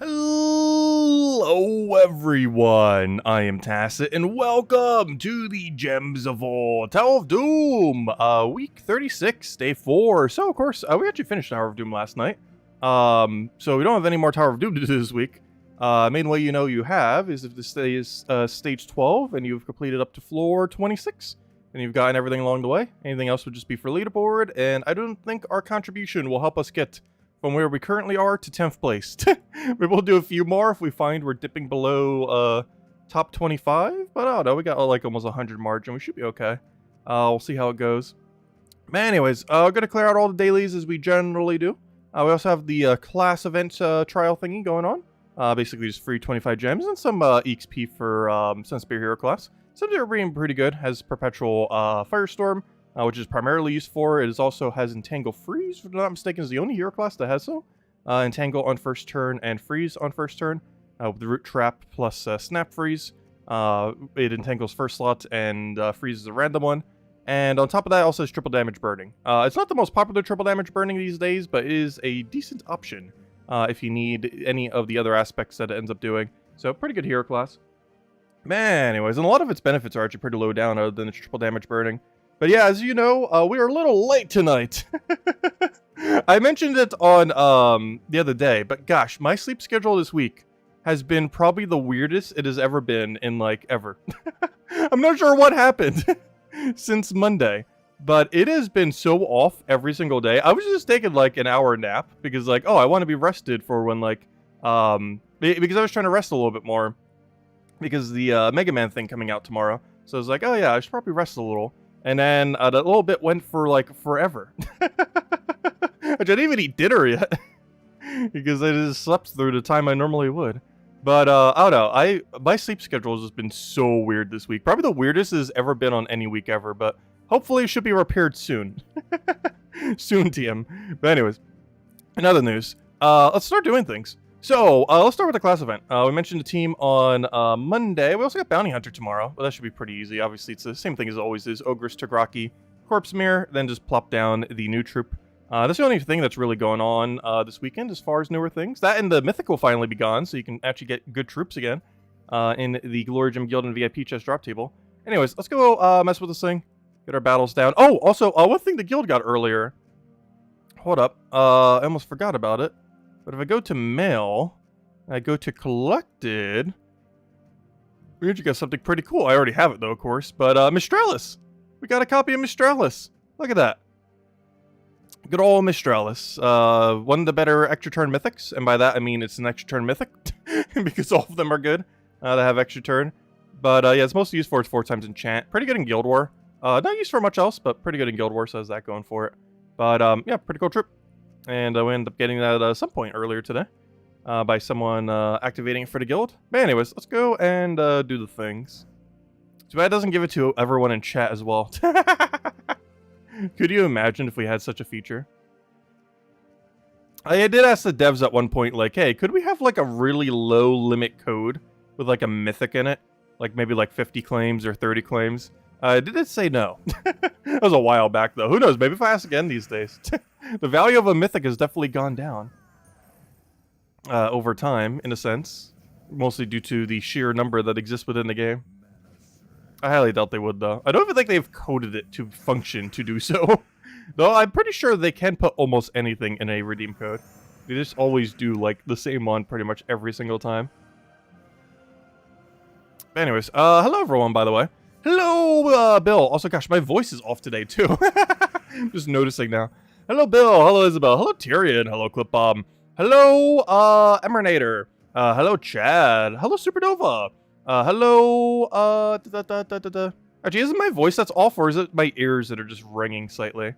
Hello everyone, I am Tacit and welcome to the Gems of War Tower of Doom, week 36, day 4. So of course, we actually finished Tower of Doom last night, so we don't have any more Tower of Doom to do this week. Main way you know you have is if this is stage 12 and you've completed up to floor 26, and you've gotten everything along the way. Anything else would just be for leaderboard, and I don't think our contribution will help us get from where we currently are to 10th place. We will do a few more if we find we're dipping below top 25, but I don't know, we got like almost 100 margin. We should be okay. We'll see how it goes. But anyways, we're going to clear out all the dailies as we generally do. We also have the class event trial thingy going on. Basically just free 25 gems and some EXP for Sunspear hero class. So they're being pretty good. Has Perpetual Firestorm, which is primarily used for. It also has Entangle Freeze, if I'm not mistaken, is the only hero class that has so. Entangle on first turn and Freeze on first turn. With the Root Trap plus Snap Freeze. It entangles first slot and freezes a random one. And on top of that, it also has triple damage burning. It's not the most popular triple damage burning these days, but it is a decent option if you need any of the other aspects that it ends up doing. So pretty good hero class. Man, anyways, and a lot of its benefits are actually pretty low down other than the triple damage burning. But yeah, as you know, we are a little late tonight. I mentioned it on the other day, but gosh, my sleep schedule this week has been probably the weirdest it has ever been in, like, ever. I'm not sure what happened since Monday, but it has been so off every single day. I was just taking, like, an hour nap because, like, oh, I want to be rested for when, like, because I was trying to rest a little bit more because the Mega Man thing coming out tomorrow. So I was like, oh yeah, I should probably rest a little. And then that little bit went for, like, forever. I didn't even eat dinner yet. Because I just slept through the time I normally would. But, I don't know. My sleep schedule has just been so weird this week. Probably the weirdest it's ever been on any week ever. But hopefully it should be repaired soon. Soon, TM. But anyways, in other news, let's start doing things. So, let's start with the class event. We mentioned the team on Monday. We also got Bounty Hunter tomorrow, but that should be pretty easy. Obviously, it's the same thing as always is Ogress, Tigraki, Corpse Mirror, then just plop down the new troop. That's the only thing that's really going on this weekend as far as newer things. That and the Mythic will finally be gone, so you can actually get good troops again in the Glory Gem Guild and VIP chest drop table. Anyways, let's go mess with this thing. Get our battles down. Oh, also, one thing the guild got earlier. Hold up. I almost forgot about it. But if I go to mail, I go to collected, we actually got something pretty cool. I already have it though, of course. But Mistralis, we got a copy of Mistralis. Look at that. Good old Mistralis. One of the better extra turn mythics, and by that I mean it's an extra turn mythic because all of them are good that have extra turn. But yeah, it's mostly used for its 4 times enchant. Pretty good in Guild War. Not used for much else, but pretty good in Guild War, so has that going for it. But yeah, pretty cool trip. And we ended up getting that at some point earlier today by someone activating it for the guild. But anyways, let's go and do the things. Too bad it doesn't give it to everyone in chat as well. Could you imagine if we had such a feature? I did ask the devs at one point, like, hey, could we have like a really low limit code with like a mythic in it? Like maybe like 50 claims or 30 claims? Did it say no? That was a while back though. Who knows? Maybe if I ask again these days. The value of a mythic has definitely gone down over time, in a sense. Mostly due to the sheer number that exists within the game. I highly doubt they would, though. I don't even think they've coded it to function to do so. Though I'm pretty sure they can put almost anything in a redeem code. They just always do, like, the same one pretty much every single time. But anyways, hello everyone, by the way. Hello, Bill. Also, gosh, my voice is off today, too. I'm just noticing now. Hello, Bill. Hello, Isabel. Hello, Tyrion. Hello, ClipBomb. Hello, Emernator. Hello, Chad. Hello, Supernova. Hello, Actually, isn't my voice that's off, or is it my ears that are just ringing slightly?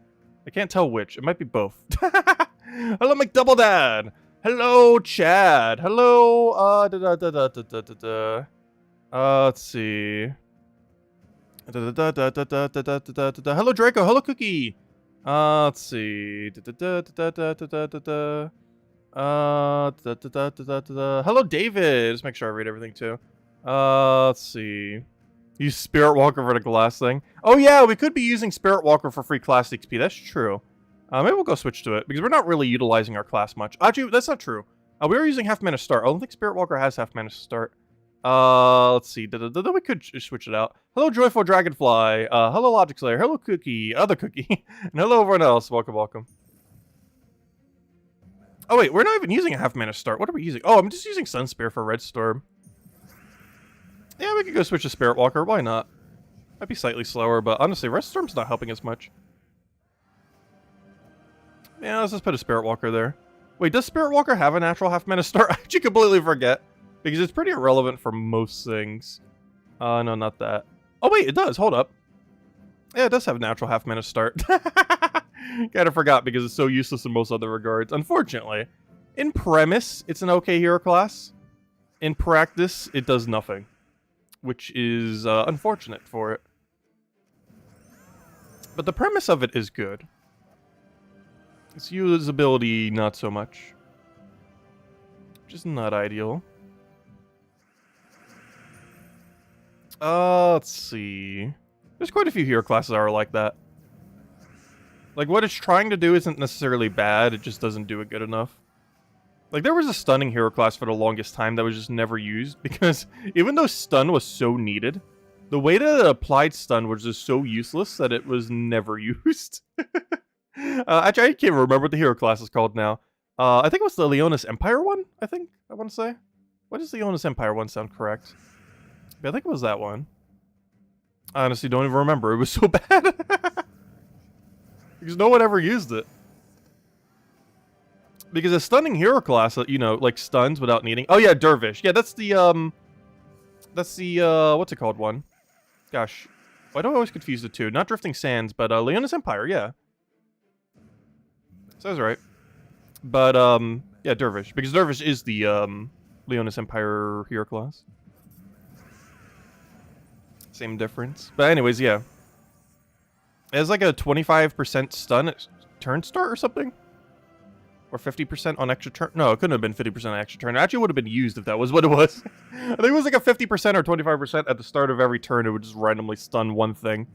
I can't tell which. It might be both. Hello, McDoubledad. Hello, Chad. Hello, let's see. Hello, Draco. Hello, Cookie. Let's see. Hello, David. Just make sure I read everything too. Let's see. Use Spirit Walker for the glass thing. Oh yeah, we could be using Spirit Walker for free class XP. That's true. Maybe we'll go switch to it because we're not really utilizing our class much. Actually, that's not true. We are using half mana start. I don't think Spirit Walker has half mana start. Let's see. We could switch it out. Hello, Joyful Dragonfly. Hello, Logic Slayer. Hello, Cookie. Other Cookie. And hello, everyone else. Welcome, welcome. Oh, wait. We're not even using a half mana start. What are we using? Oh, I'm just using Sunspear for Red Storm. Yeah, we could go switch to Spirit Walker. Why not? Might be slightly slower, but honestly, Red Storm's not helping as much. Yeah, let's just put a Spirit Walker there. Wait, does Spirit Walker have a natural half mana start? I actually completely forget. Because it's pretty irrelevant for most things. No, not that. Oh, wait, it does. Hold up. Yeah, it does have a natural half mana start. Kinda forgot because it's so useless in most other regards. Unfortunately, in premise, it's an okay hero class. In practice, it does nothing. Which is unfortunate for it. But the premise of it is good. Its usability, not so much. Which is not ideal. Let's see. There's quite a few hero classes that are like that. Like, what it's trying to do isn't necessarily bad, it just doesn't do it good enough. Like, there was a stunning hero class for the longest time that was just never used, because even though stun was so needed, the way that it applied stun was just so useless that it was never used. Actually, I can't remember what the hero class is called now. I think it was the Leonis Empire one, I want to say. What does the Leonis Empire one sound correct? I think it was that one. I honestly don't even remember. It was so bad. Because no one ever used it. Because a stunning hero class, you know, like stuns without needing... Oh yeah, Dervish. Yeah, that's the, what's it called one? Gosh. Why do I always confuse the two? Not Drifting Sands, but, Leonis Empire, yeah. Sounds right. But, yeah, Dervish. Because Dervish is the, Leonis Empire hero class. Same difference. But anyways, yeah. It has like a 25% stun at turn start or something? Or 50% on extra turn? No, it couldn't have been 50% on extra turn. It actually would have been used if that was what it was. I think it was like a 50% or 25% at the start of every turn. It would just randomly stun one thing.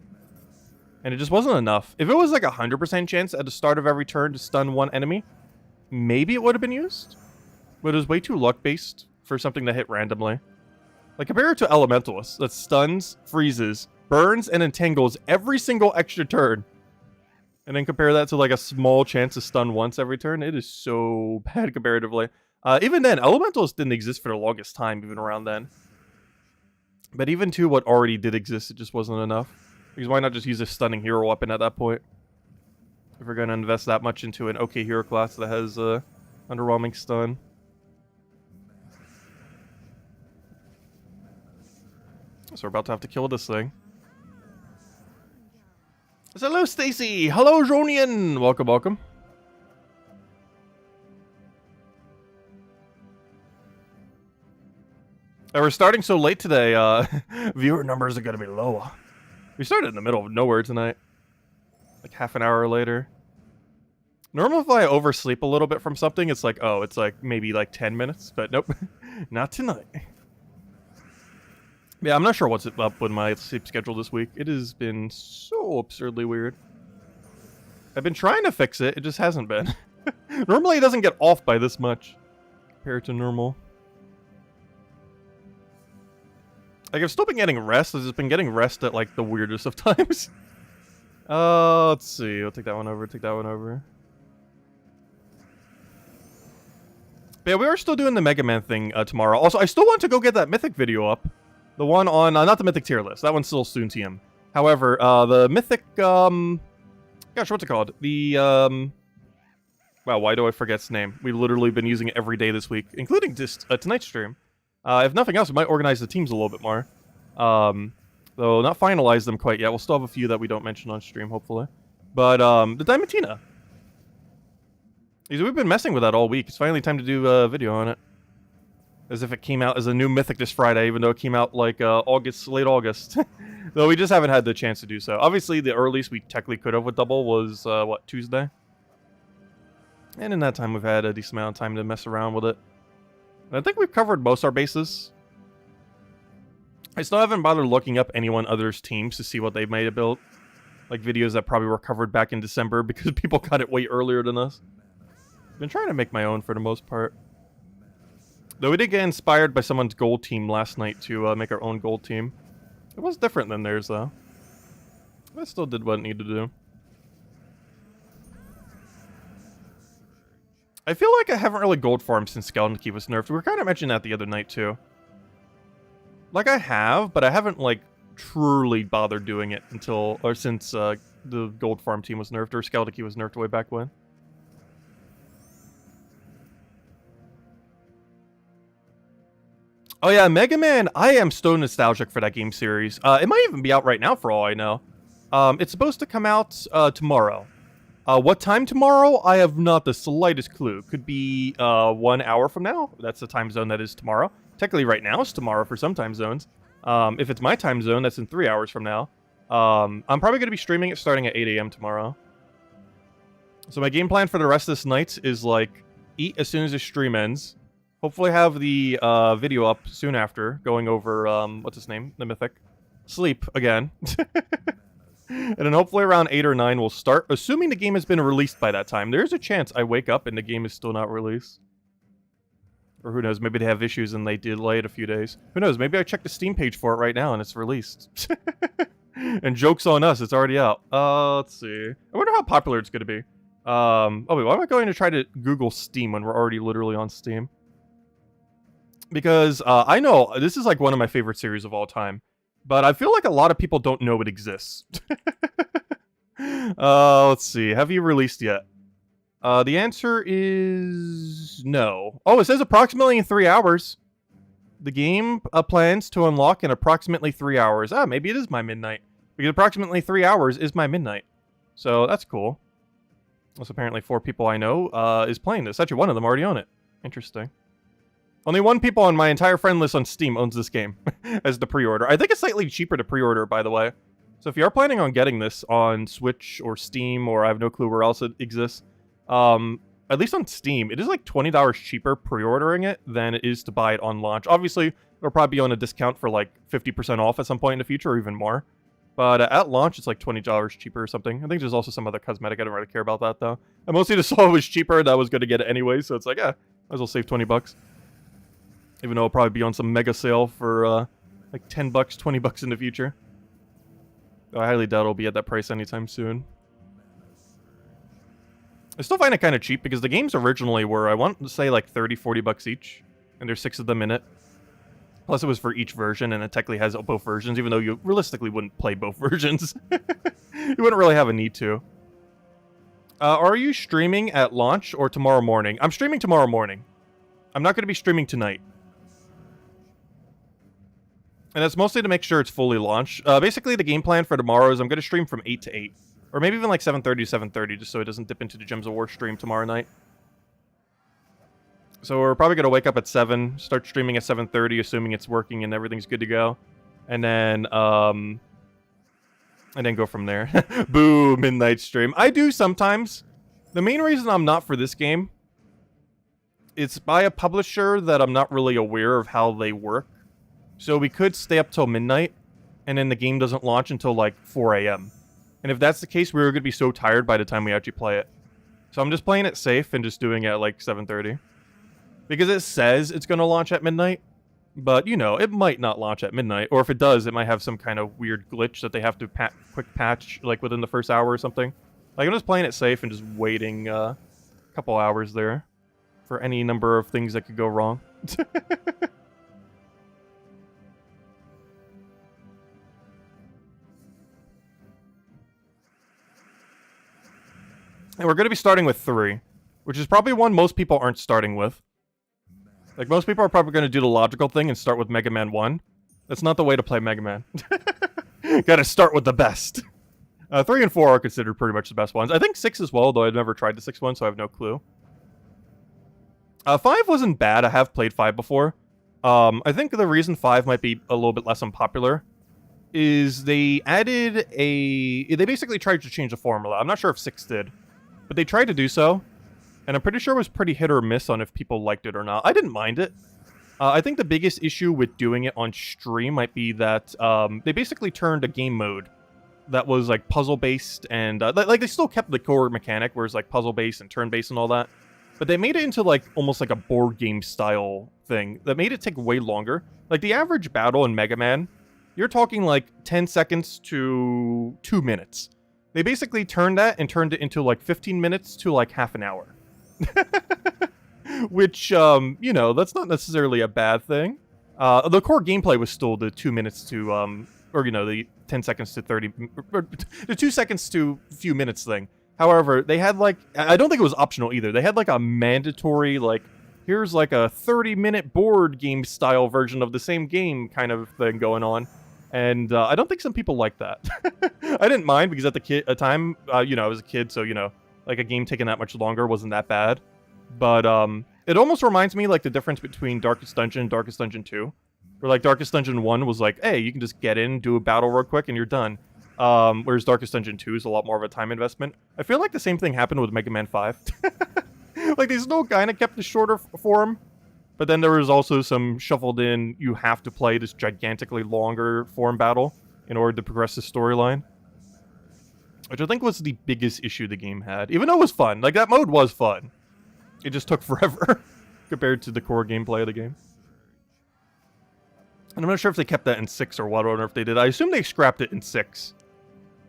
And it just wasn't enough. If it was like a 100% chance at the start of every turn to stun one enemy, maybe it would have been used. But it was way too luck-based for something to hit randomly. Like, compare it to Elementalist that stuns, freezes, burns, and entangles every single extra turn. And then compare that to, like, a small chance to stun once every turn. It is so bad comparatively. Even then, Elementalist didn't exist for the longest time, even around then. But even to what already did exist, it just wasn't enough. Because why not just use a stunning hero weapon at that point? If we're going to invest that much into an okay hero class that has underwhelming stun. So we're about to have to kill this thing. Hello, Stacy. Hello, Jonian. Welcome, welcome. And we're starting so late today. Viewer numbers are going to be low. We started in the middle of nowhere tonight. Like half an hour later. Normally if I oversleep a little bit from something, it's like, oh, it's like maybe like 10 minutes. But nope, not tonight. Yeah, I'm not sure what's up with my sleep schedule this week. It has been so absurdly weird. I've been trying to fix it, it just hasn't been. Normally it doesn't get off by this much compared to normal. Like, I've still been getting rest, I've just been getting rest at, like, the weirdest of times. Let's see, I'll take that one over, take that one over. But yeah, we are still doing the Mega Man thing tomorrow. Also, I still want to go get that Mythic video up. The one on, not the Mythic tier list. That one's still soon TM. However, the Mythic, gosh, what's it called? The, wow, why do I forget its name? We've literally been using it every day this week, including just tonight's stream. If nothing else, we might organize the teams a little bit more. Though not finalize them quite yet. We'll still have a few that we don't mention on stream, hopefully. But, the Diamantina. We've been messing with that all week. It's finally time to do a video on it. As if it came out as a new Mythic this Friday, even though it came out like late August. Though we just haven't had the chance to do so. Obviously, the earliest we technically could have with Double was, what, Tuesday? And in that time, we've had a decent amount of time to mess around with it. And I think we've covered most of our bases. I still haven't bothered looking up anyone other's teams to see what they might have built. Like videos that probably were covered back in December because people got it way earlier than us. I've been trying to make my own for the most part. Though we did get inspired by someone's gold team last night to make our own gold team. It was different than theirs, though. But it still did what it needed to do. I feel like I haven't really gold farmed since Skeleton Key was nerfed. We were kind of mentioning that the other night, too. Like, I have, but I haven't, like, truly bothered doing it until, or since the gold farm team was nerfed, or Skeleton Key was nerfed way back when. Oh yeah, Mega Man, I am so nostalgic for that game series. It might even be out right now for all I know. It's supposed to come out tomorrow. What time tomorrow? I have not the slightest clue. Could be 1 hour from now. That's the time zone that is tomorrow. Technically right now is tomorrow for some time zones. If it's my time zone, that's in 3 hours from now. I'm probably going to be streaming it starting at 8 a.m. tomorrow. So my game plan for the rest of this night is, like, eat as soon as the stream ends. Hopefully have the video up soon after, going over, what's his name? The Mythic. Sleep, again. And then hopefully around 8 or 9 we'll start, assuming the game has been released by that time. There's a chance I wake up and the game is still not released. Or who knows, maybe they have issues and they delay it a few days. Who knows, maybe I check the Steam page for it right now and it's released. And joke's on us, it's already out. Let's see. I wonder how popular it's going to be. Oh wait, why am I going to try to Google Steam when we're already literally on Steam? Because I know this is like one of my favorite series of all time, but I feel like a lot of people don't know it exists. Let's see. Have you released yet? The answer is no. Oh, it says approximately in 3 hours. The game plans to unlock in approximately 3 hours. Ah, maybe it is my midnight. Because approximately 3 hours is my midnight. So that's cool. Plus apparently 4 people I know is playing this. Actually, one of them already own it. Interesting. Only 1 people on my entire friend list on Steam owns this game as the pre-order. I think it's slightly cheaper to pre-order, by the way. So if you are planning on getting this on Switch or Steam, or I have no clue where else it exists, at least on Steam, it is like $20 cheaper pre-ordering it than it is to buy it on launch. Obviously, it'll probably be on a discount for like 50% off at some point in the future, or even more. But at launch, it's like $20 cheaper or something. I think there's also some other cosmetic. I don't really care about that, though. I mostly just saw it was cheaper, and I was going to get it anyway, so it's like, might as well save 20 bucks. Even though it'll probably be on some mega sale for like 10 bucks, 20 bucks in the future. Though I highly doubt it'll be at that price anytime soon. I still find it kind of cheap because the games originally were, I want to say, like 30, 40 bucks each. And there's 6 of them in it. Plus it was for each version, and it technically has both versions, even though you realistically wouldn't play both versions. You wouldn't really have a need to. Are you streaming at launch or tomorrow morning? I'm streaming tomorrow morning. I'm not going to be streaming tonight. And that's mostly to make sure it's fully launched. Basically, the game plan for tomorrow is I'm going to stream from 8 to 8. Or maybe even like 7:30 to 7:30, just so it doesn't dip into the Gems of War stream tomorrow night. So we're probably going to wake up at 7, start streaming at 7:30, assuming it's working and everything's good to go. And then go from there. Boo, midnight stream. I do sometimes. The main reason I'm not for this game, it's by a publisher that I'm not really aware of how they work. So we could stay up till midnight, and then the game doesn't launch until like 4 a.m. And if that's the case, we're going to be so tired by the time we actually play it. So I'm just playing it safe and just doing it at like 7:30. Because it says it's going to launch at midnight, but you know, it might not launch at midnight. Or if it does, it might have some kind of weird glitch that they have to quick patch like within the first hour or something. Like I'm just playing it safe and just waiting a couple hours there for any number of things that could go wrong. And we're going to be starting with 3, which is probably one most people aren't starting with. Like, most people are probably going to do the logical thing and start with Mega Man 1. That's not the way to play Mega Man. Gotta start with the best. 3 and 4 are considered pretty much the best ones. I think 6 as well, though I've never tried the 6th one, so I have no clue. 5 wasn't bad. I have played 5 before. I think the reason 5 might be a little bit less unpopular is they added a... They basically tried to change the formula. I'm not sure if 6 did. But they tried to do so, and I'm pretty sure it was pretty hit or miss on if people liked it or not. I didn't mind it. I think the biggest issue with doing it on stream might be that they basically turned a game mode that was like puzzle-based, and like they still kept the core mechanic, where it's like puzzle-based and turn-based and all that. But they made it into like almost like a board game style thing that made it take way longer. Like, the average battle in Mega Man, you're talking like 10 seconds to 2 minutes. They basically turned that and turned it into like 15 minutes to like half an hour. Which, you know, that's not necessarily a bad thing. The core gameplay was still the 2 minutes to, or, you know, the 10 seconds to 30, or the 2 seconds to few minutes thing. However, they had like, I don't think it was optional either. They had like a mandatory, like, here's like a 30-minute board game style version of the same game kind of thing going on. And I don't think some people like that. I didn't mind because at the time, you know, I was a kid, so, you know, like a game taking that much longer wasn't that bad. But it almost reminds me like the difference between Darkest Dungeon and Darkest Dungeon 2. Where like Darkest Dungeon 1 was like, hey, you can just get in, do a battle real quick, and you're done. Whereas Darkest Dungeon 2 is a lot more of a time investment. I feel like the same thing happened with Mega Man 5. Like, they still kind of kept the shorter form, but then there was also some shuffled in, you have to play this gigantically longer form battle in order to progress the storyline. Which I think was the biggest issue the game had. Even though it was fun. Like, that mode was fun. It just took forever compared to the core gameplay of the game. And I'm not sure if they kept that in 6 or what, or if they did. I assume they scrapped it in 6.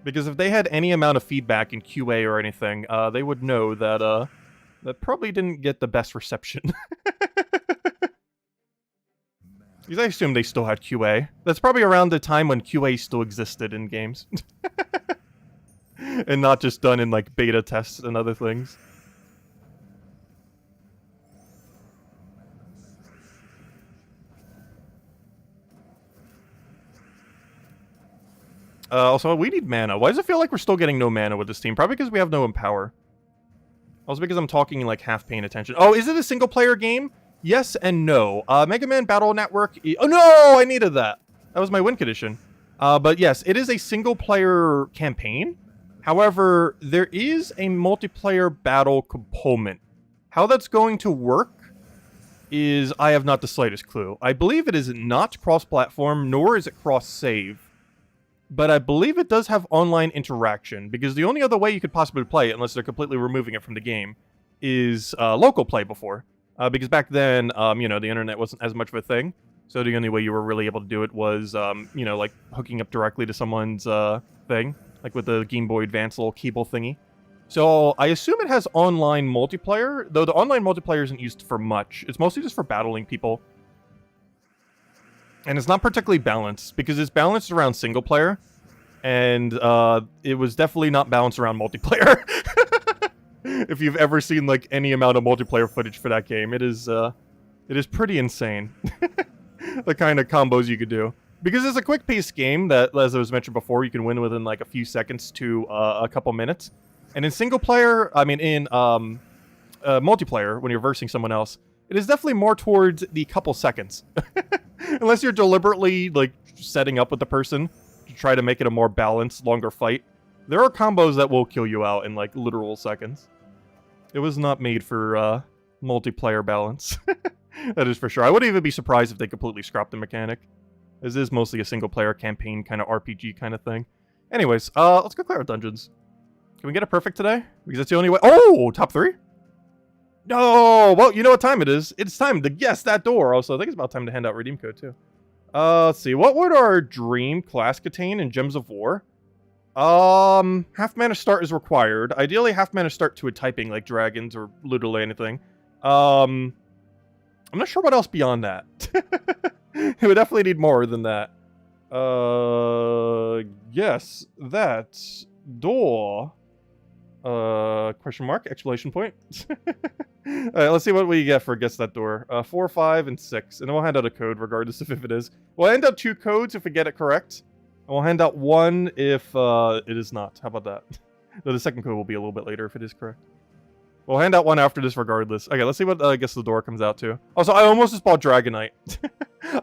Because if they had any amount of feedback in QA or anything, they would know that, that probably didn't get the best reception. Because I assume they still had QA. That's probably around the time when QA still existed in games. And not just done in, like, beta tests and other things. Also, we need mana. Why does it feel like we're still getting no mana with this team? Probably because we have no Empower. Also because I'm talking, like, half paying attention. Oh, is it a single-player game? Yes and no. Mega Man Battle Network... Oh, no! I needed that. That was my win condition. But yes, it is a single-player campaign. However, there is a multiplayer battle component. How that's going to work is... I have not the slightest clue. I believe it is not cross-platform, nor is it cross-save. But I believe it does have online interaction, because the only other way you could possibly play it, unless they're completely removing it from the game, is local play before. Because back then, you know, the internet wasn't as much of a thing, so the only way you were really able to do it was, you know, like, hooking up directly to someone's thing, like with the Game Boy Advance little cable thingy. So I assume it has online multiplayer, though the online multiplayer isn't used for much. It's mostly just for battling people. And it's not particularly balanced, because it's balanced around single player, and it was definitely not balanced around multiplayer. If you've ever seen, like, any amount of multiplayer footage for that game, it is pretty insane. The kind of combos you could do. Because it's a quick-paced game that, as I was mentioned before, you can win within, like, a few seconds to a couple minutes. And in single player, I mean, in multiplayer, when you're versing someone else, it is definitely more towards the couple seconds. Unless you're deliberately, like, setting up with the person to try to make it a more balanced, longer fight. There are combos that will kill you out in, like, literal seconds. It was not made for, multiplayer balance. That is for sure. I wouldn't even be surprised if they completely scrapped the mechanic. This is mostly a single-player campaign kind of RPG kind of thing. Anyways, let's go clear out dungeons. Can we get a perfect today? Because that's the only way... Oh! Top 3? No! Well, you know what time it is. It's time to guess that door. Also, I think it's about time to hand out redeem code, too. Let's see. What would our dream class contain in Gems of War? Half mana start is required. Ideally, half mana start to a typing, like dragons or literally anything. I'm not sure what else beyond that. It would definitely need more than that. Yes, that door. Question mark, exclamation point. Alright, let's see what we get for guess that door. 4, 5, and 6. And then we'll hand out a code regardless of if it is. We'll hand out 2 codes if we get it correct. And we'll hand out 1 if it is not. How about that? No, the second code will be a little bit later if it is correct. We'll hand out 1 after this regardless. Okay, let's see what guess the door comes out to. Also, I almost just bought Dragonite.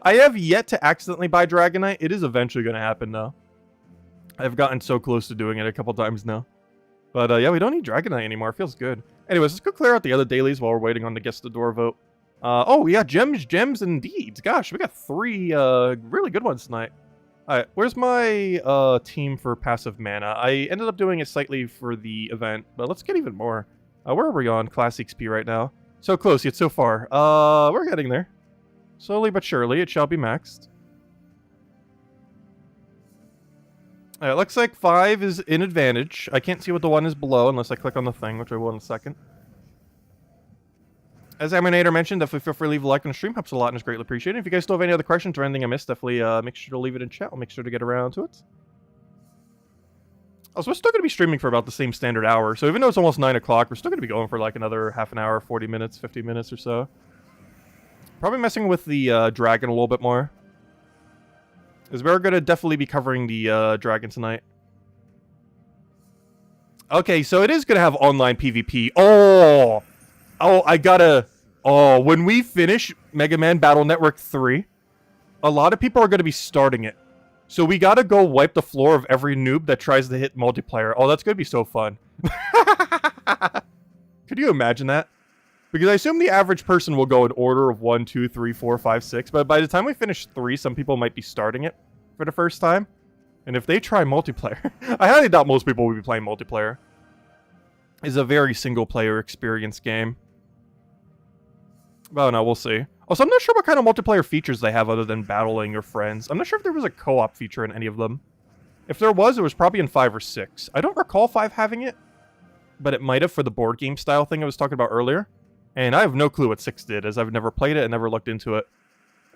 I have yet to accidentally buy Dragonite. It is eventually going to happen though. I've gotten so close to doing it a couple times now. But yeah, we don't need Dragonite anymore. It feels good. Anyways, let's go clear out the other dailies while we're waiting on the guess the door vote. Oh, yeah, gems, and deeds. Gosh, we got 3 really good ones tonight. Alright, where's my team for passive mana? I ended up doing it slightly for the event, but let's get even more. Where are we on Class XP right now? So close, yet so far. We're getting there. Slowly but surely, it shall be maxed. It looks like 5 is in advantage. I can't see what the 1 is below unless I click on the thing, which I will in a second. As Aminator mentioned, definitely feel free to leave a like on the stream. Helps a lot and is greatly appreciated. If you guys still have any other questions or anything I missed, definitely make sure to leave it in chat. I'll make sure to get around to it. Also, we're still going to be streaming for about the same standard hour. So even though it's almost 9 o'clock, we're still going to be going for like another half an hour, 40 minutes, 50 minutes or so. Probably messing with the dragon a little bit more. Because we're going to definitely be covering the dragon tonight. Okay, so it is going to have online PvP. Oh, I gotta... Oh, when we finish Mega Man Battle Network 3, a lot of people are going to be starting it. So we gotta go wipe the floor of every noob that tries to hit multiplayer. Oh, that's going to be so fun. Could you imagine that? Because I assume the average person will go in order of 1, 2, 3, 4, 5, 6. But by the time we finish 3, some people might be starting it for the first time. And if they try multiplayer... I highly doubt most people will be playing multiplayer. It's a very single-player experience game. Oh no, we'll see. Also, I'm not sure what kind of multiplayer features they have other than battling your friends. I'm not sure if there was a co-op feature in any of them. If there was, it was probably in 5 or 6. I don't recall 5 having it, but it might have for the board game style thing I was talking about earlier. And I have no clue what 6 did, as I've never played it and never looked into it.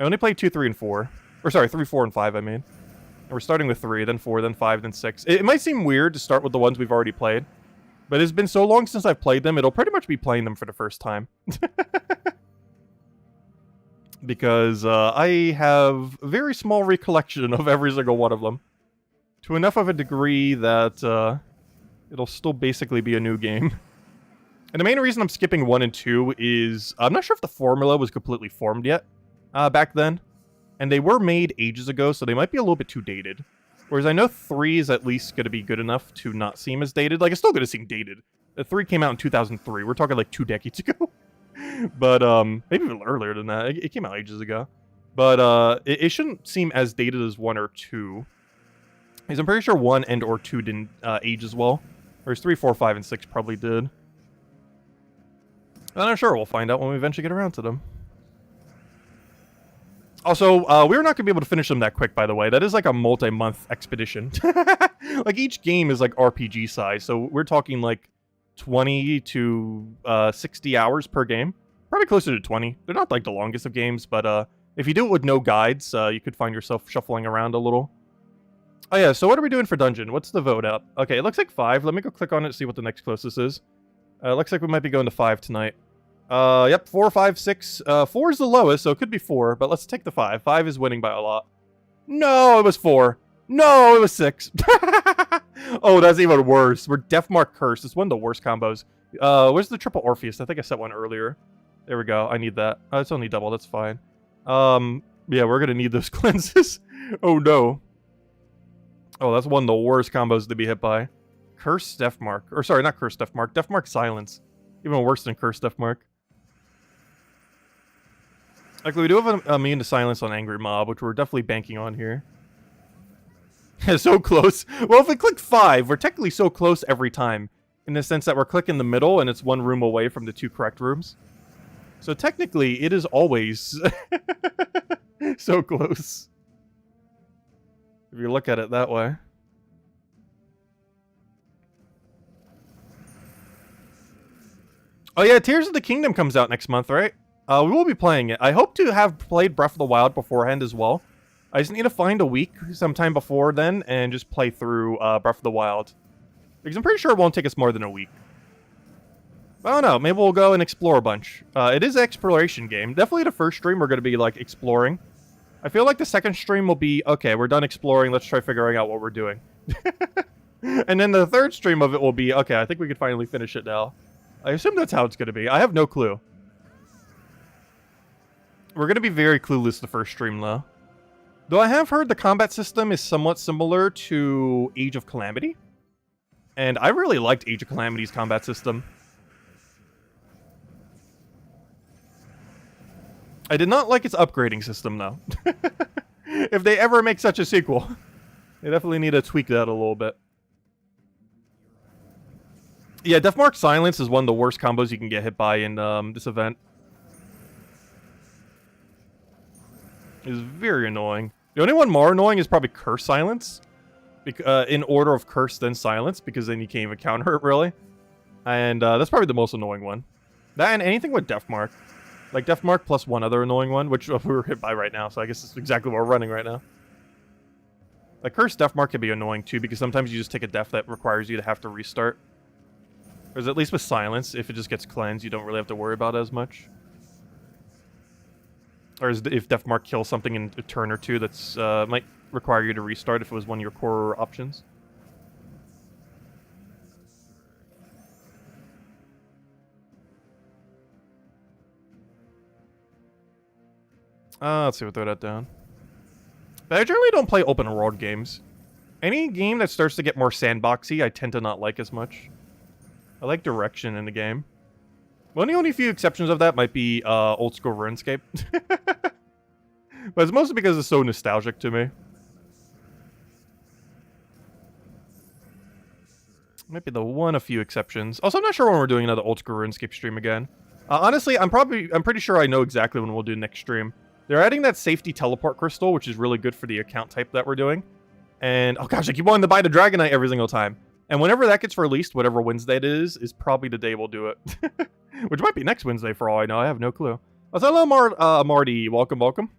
I only played 2, 3, and 4. Or sorry, 3, 4, and 5, I mean. And we're starting with 3, then 4, then 5, then 6. It might seem weird to start with the ones we've already played, but it's been so long since I've played them, it'll pretty much be playing them for the first time. Because I have a very small recollection of every single one of them. To enough of a degree that it'll still basically be a new game. And the main reason I'm skipping 1 and 2 is I'm not sure if the formula was completely formed yet back then. And they were made ages ago, so they might be a little bit too dated. Whereas I know 3 is at least going to be good enough to not seem as dated. Like, it's still going to seem dated. The 3 came out in 2003. We're talking like 2 decades ago. But, maybe even earlier than that. It came out ages ago. But, it shouldn't seem as dated as 1 or 2. Because I'm pretty sure 1 and or 2 didn't age as well. Whereas 3, 4, 5, and 6 probably did. I'm not sure. We'll find out when we eventually get around to them. Also, we're not going to be able to finish them that quick, by the way. That is like a multi-month expedition. Like, each game is like RPG size. So we're talking like 20 to 60 hours per game. Probably closer to 20. They're not like the longest of games, but if you do it with no guides, you could find yourself shuffling around a little. Oh yeah, so what are we doing for dungeon? What's the vote up? Okay, it looks like 5. Let me go click on it and see what the next closest is. Looks like we might be going to 5 tonight. Yep, 4, 5, 6. 4 is the lowest, so it could be 4, but let's take the 5. 5 is winning by a lot. No, it was 4. No, it was 6. Oh, that's even worse. We're Deathmark Curse. It's one of the worst combos. Where's the triple Orpheus? I think I set one earlier. There we go. I need that. It's only double. That's fine. Yeah, we're gonna need those cleanses. Oh, no. Oh, that's one of the worst combos to be hit by. Curse Deathmark. Or, sorry, not Curse Deathmark. Deathmark Silence. Even worse than Curse Deathmark. Like, we do have a immune to silence on Angry Mob, which we're definitely banking on here. So close. Well, if we click 5, we're technically so close every time. In the sense that we're clicking the middle, and it's 1 room away from the 2 correct rooms. So technically, it is always so close. If you look at it that way. Oh yeah, Tears of the Kingdom comes out next month, right? We will be playing it. I hope to have played Breath of the Wild beforehand as well. I just need to find a week sometime before then and just play through Breath of the Wild. Because I'm pretty sure it won't take us more than a week. I don't know, maybe we'll go and explore a bunch. It is an exploration game. Definitely the first stream we're going to be, like, exploring. I feel like the second stream will be, okay, we're done exploring, let's try figuring out what we're doing. And then the third stream of it will be, okay, I think we can finally finish it now. I assume that's how it's going to be. I have no clue. We're going to be very clueless the first stream, though. Though I have heard the combat system is somewhat similar to Age of Calamity. And I really liked Age of Calamity's combat system. I did not like its upgrading system, though. If they ever make such a sequel, they definitely need to tweak that a little bit. Yeah, Deathmark Silence is one of the worst combos you can get hit by in this event. is very annoying. The only one more annoying is probably Curse Silence. In order of Curse, then Silence, because then you can't even counter it, really. And that's probably the most annoying one. That and anything with Deathmark. Like Deathmark plus one other annoying one, which we were hit by right now, so I guess it's exactly what we're running right now. Like Curse Deathmark can be annoying too, because sometimes you just take a death that requires you to have to restart. Whereas at least with Silence, if it just gets cleansed, you don't really have to worry about it as much. Or if Deathmark kills something in a turn or two, that's might require you to restart if it was one of your core options. Let's see, we'll throw that down. But I generally don't play open world games. Any game that starts to get more sandboxy, I tend to not like as much. I like direction in the game. Well, the only few exceptions of that might be old school RuneScape. But it's mostly because it's so nostalgic to me. Might be the one, a few exceptions. Also, I'm not sure when we're doing another old school RuneScape stream again. Honestly, I'm pretty sure I know exactly when we'll do next stream. They're adding that safety teleport crystal, which is really good for the account type that we're doing. And, oh gosh, I keep wanting to buy the Dragonite every single time. And whenever that gets released, whatever Wednesday it is probably the day we'll do it. Which might be next Wednesday for all I know, I have no clue. Oh, so hello, Marty, welcome, welcome.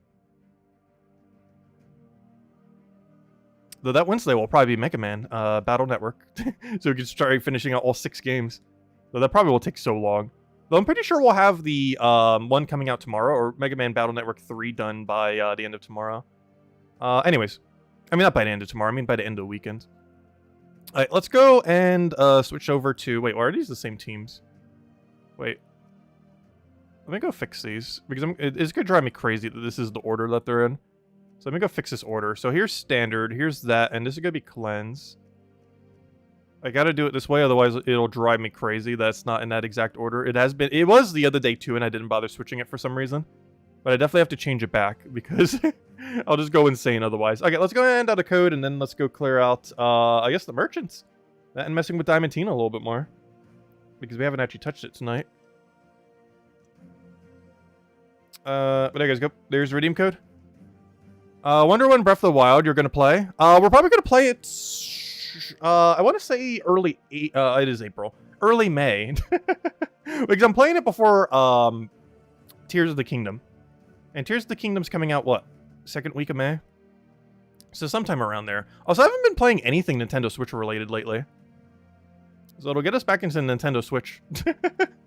Though that Wednesday will probably be Mega Man Battle Network. So we can start finishing out all 6 games. Though that probably will take so long. Though I'm pretty sure we'll have the one coming out tomorrow, or Mega Man Battle Network 3 done by the end of tomorrow. Anyways. I mean, not by the end of tomorrow, I mean by the end of the weekend. Alright, let's go and switch over to... Wait, why are these the same teams? Wait. Let me go fix these, because it's going to drive me crazy that this is the order that they're in. So let me go fix this order. So here's standard, here's that, and this is going to be cleanse. I gotta do it this way, otherwise it'll drive me crazy. That's not in that exact order. It was the other day too, and I didn't bother switching it for some reason. But I definitely have to change it back, because I'll just go insane otherwise. Okay, let's go and add a code, and then let's go clear out, I guess, the merchants. That and messing with Diamantina a little bit more. Because we haven't actually touched it tonight. But there you guys go. There's redeem code. Wonder when Breath of the Wild you're gonna play. We're probably gonna play it... I want to say early... it is April. Early May. Because I'm playing it before Tears of the Kingdom. And Tears of the Kingdom's coming out, what? Second week of May? So sometime around there. Also, I haven't been playing anything Nintendo Switch related lately. So it'll get us back into Nintendo Switch.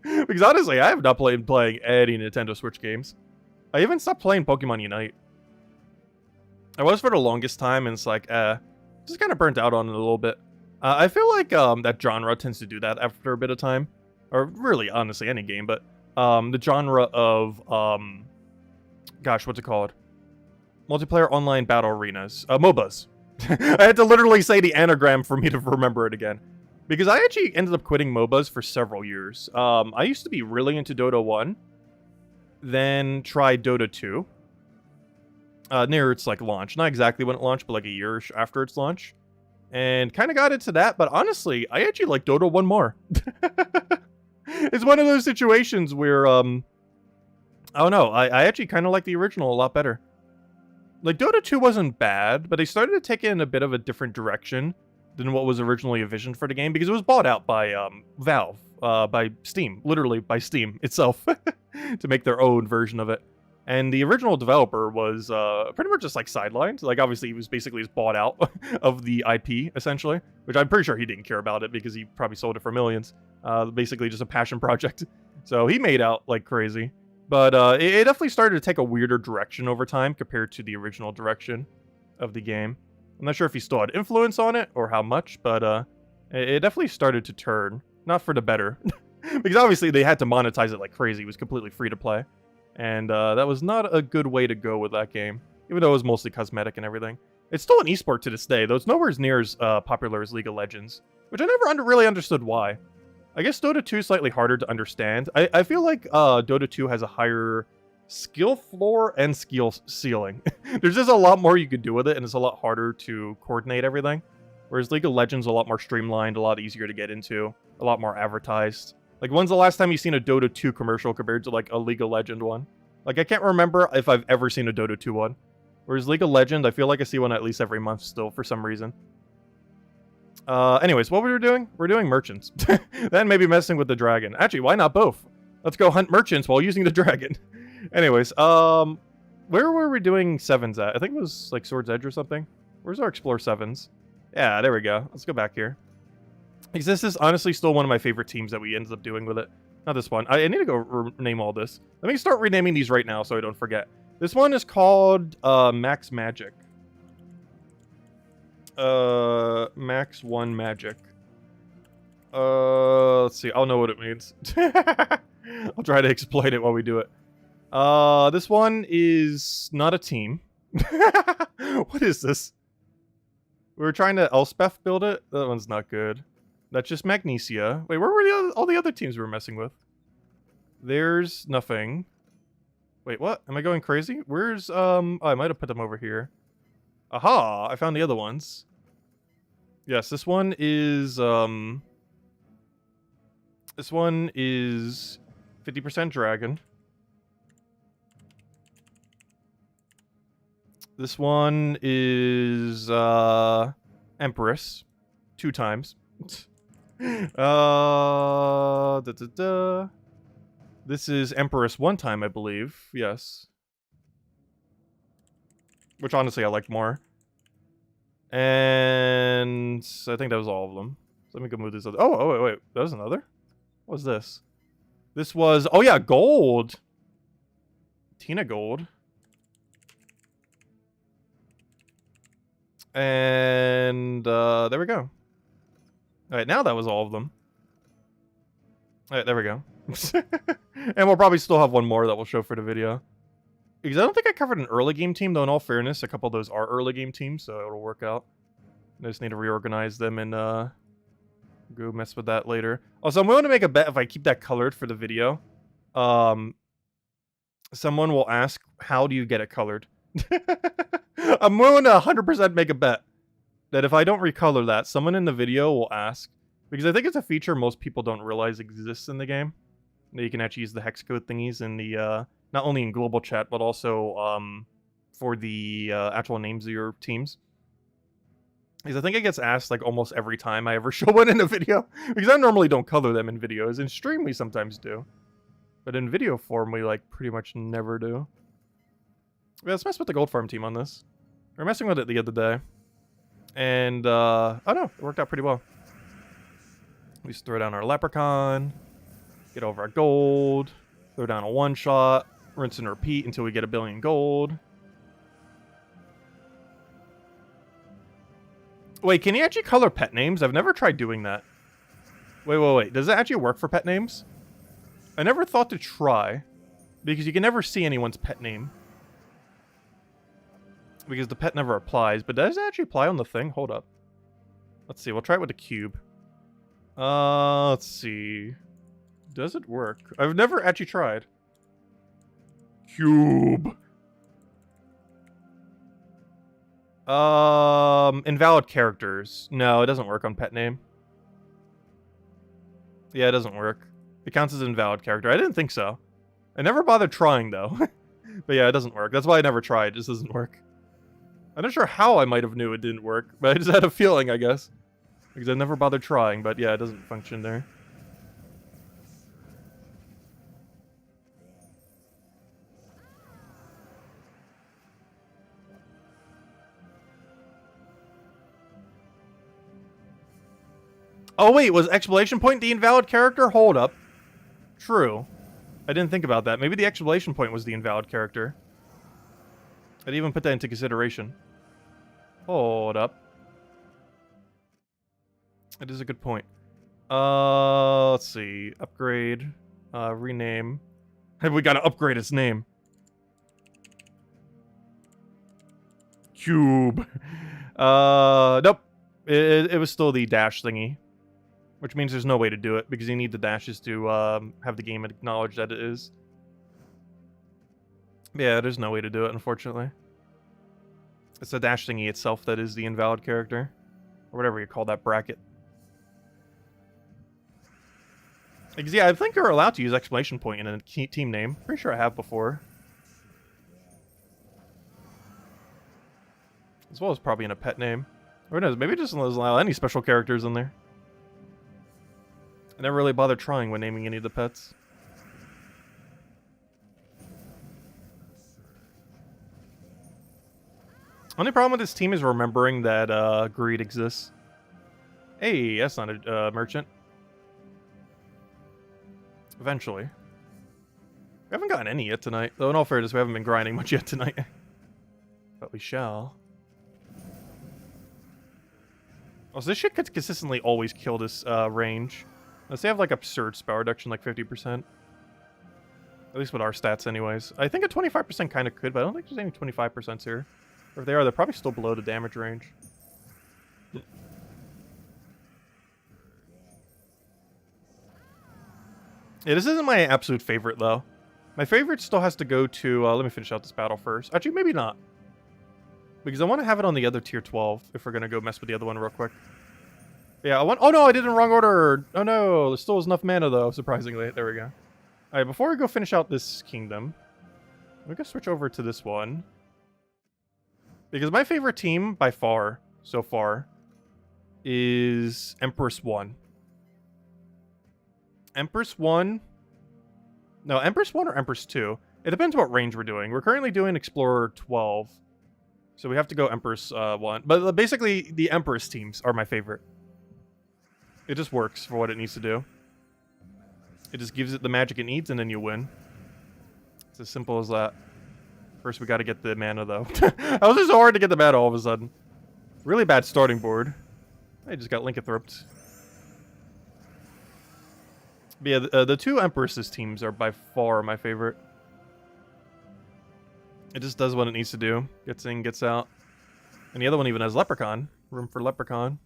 Because honestly, I have not playing any Nintendo Switch games. I even stopped playing Pokemon Unite. I was for the longest time, and it's like, just kind of burnt out on it a little bit. I feel like that genre tends to do that after a bit of time. Or really, honestly, any game, but the genre of, gosh, what's it called? Multiplayer online battle arenas. MOBAs. I had to literally say the anagram for me to remember it again. Because I actually ended up quitting MOBAs for several years. I used to be really into Dota 1. Then tried Dota 2. Near its like launch. Not exactly when it launched, but like a year after its launch. And kind of got into that, but honestly, I actually like Dota 1 more. It's one of those situations where, I don't know, I actually kind of like the original a lot better. Like, Dota 2 wasn't bad, but they started to take it in a bit of a different direction than what was originally envisioned for the game, because it was bought out by Valve, by Steam, literally by Steam itself, to make their own version of it. And the original developer was pretty much just like sidelined. Like, obviously, he was basically just bought out of the IP, essentially, which I'm pretty sure he didn't care about it because he probably sold it for millions. Basically just a passion project. So he made out like crazy. But it definitely started to take a weirder direction over time compared to the original direction of the game. I'm not sure if he still had influence on it or how much, but it definitely started to turn. Not for the better. Because obviously they had to monetize it like crazy. It was completely free to play. And that was not a good way to go with that game. Even though it was mostly cosmetic and everything. It's still an esport to this day, though it's nowhere near as popular as League of Legends. Which I never really understood why. I guess Dota 2 is slightly harder to understand. I feel like Dota 2 has a higher skill floor and skill ceiling. There's just a lot more you could do with it, and it's a lot harder to coordinate everything. Whereas League of Legends is a lot more streamlined, a lot easier to get into, a lot more advertised. Like, when's the last time you've seen a Dota 2 commercial compared to, like, a League of Legends one? Like, I can't remember if I've ever seen a Dota 2 one. Whereas League of Legends, I feel like I see one at least every month still for some reason. Anyways, what we were doing? We're doing merchants. Then maybe messing with the dragon. Actually, why not both? Let's go hunt merchants while using the dragon. Anyways, where were we doing 7s at? I think it was like Sword's Edge or something. Where's our Explore 7s? Yeah, there we go. Let's go back here. Because this is honestly still one of my favorite teams that we ended up doing with it. Not this one. I need to go rename all this. Let me start renaming these right now so I don't forget. This one is called Max Magic. Max 1 Magic. Let's see. I'll know what it means. I'll try to exploit it while we do it. This one is not a team. What is this? We were trying to Elspeth build it. That one's not good. That's just Magnesia. Wait, where were all the other teams we were messing with? There's nothing. Wait, what? Am I going crazy? Where's, oh, I might have put them over here. Aha! I found the other ones. Yes, this one is, this one is 50% dragon. This one is, Empress. 2 times. This is Empress 1 time, I believe. Yes. Which, honestly, I like more. And I think that was all of them. So let me go move this other. Oh, wait. That was another? What was this? This was... Oh, yeah, gold. Tina Gold. And, there we go. Alright, now that was all of them. Alright, there we go. And we'll probably still have one more that we'll show for the video. Because I don't think I covered an early game team, though in all fairness, a couple of those are early game teams, so it'll work out. I just need to reorganize them and, go mess with that later. Also, I'm willing to make a bet if I keep that colored for the video. Someone will ask, how do you get it colored? I'm willing to 100% make a bet that if I don't recolor that, someone in the video will ask. Because I think it's a feature most people don't realize exists in the game. That you can actually use the hex code thingies in the, not only in global chat, but also for the actual names of your teams. Because I think it gets asked like almost every time I ever show one in a video. Because I normally don't color them in videos. In stream we sometimes do. But in video form we like pretty much never do. Yeah, let's mess with the gold farm team on this. We were messing with it the other day. And, oh no, it worked out pretty well. We just throw down our leprechaun. Get over our gold. Throw down a one-shot. Rinse and repeat until we get 1 billion gold. Wait, can you actually color pet names? I've never tried doing that. Wait. Does that actually work for pet names? I never thought to try. Because you can never see anyone's pet name. Because the pet never applies. But does it actually apply on the thing? Hold up. Let's see. We'll try it with the cube. Let's see. Does it work? I've never actually tried. Cube. Invalid characters. No, it doesn't work on pet name. Yeah, it doesn't work. It counts as invalid character. I didn't think so. I never bothered trying, though. But yeah, it doesn't work. That's why I never tried. It just doesn't work. I'm not sure how I might have knew it didn't work, but I just had a feeling, I guess. Because I never bothered trying, but yeah, it doesn't function there. Oh wait, was exclamation point the invalid character? Hold up. True. I didn't think about that. Maybe the exclamation point was the invalid character. I didn't even put that into consideration. Hold up. That is a good point. Let's see. Upgrade. Rename. We gotta upgrade its name. Cube. Nope. It was still the dash thingy. Which means there's no way to do it, because you need the dashes to have the game acknowledge that it is. Yeah, there's no way to do it, unfortunately. It's the dash thingy itself that is the invalid character. Or whatever you call that bracket. Because, yeah, I think you're allowed to use exclamation point in a team name. Pretty sure I have before. As well as probably in a pet name. Or who knows, maybe it just doesn't allow any special characters in there. I never really bothered trying when naming any of the pets. Only problem with this team is remembering that greed exists. Hey, that's not a merchant. Eventually. We haven't gotten any yet tonight. Though in all fairness, we haven't been grinding much yet tonight. But we shall. Oh, so this shit could consistently always kill this range. Unless they have like absurd spell reduction, like 50%. At least with our stats anyways. I think a 25% kind of could, but I don't think there's any 25% here. Or if they are, they're probably still below the damage range. Yeah, this isn't my absolute favorite, though. My favorite still has to go to... let me finish out this battle first. Actually, maybe not. Because I want to have it on the other tier 12, if we're going to go mess with the other one real quick. Yeah, I want... Oh, no, I did it in the wrong order! Oh, no, there still was enough mana, though, surprisingly. There we go. Alright, before we go finish out this kingdom, we're going to switch over to this one. Because my favorite team, by far, so far, is Empress 1. Empress 1... No, Empress 1 or Empress 2. It depends what range we're doing. We're currently doing Explorer 12. So we have to go Empress 1. But basically, the Empress teams are my favorite. It just works for what it needs to do. It just gives it the magic it needs, and then you win. It's as simple as that. First, we got to get the mana, though. That was just so hard to get the mana all of a sudden. Really bad starting board. I just got Lycanthroped. But yeah, the two Empresses teams are by far my favorite. It just does what it needs to do. Gets in, gets out. And the other one even has Leprechaun. Room for Leprechaun.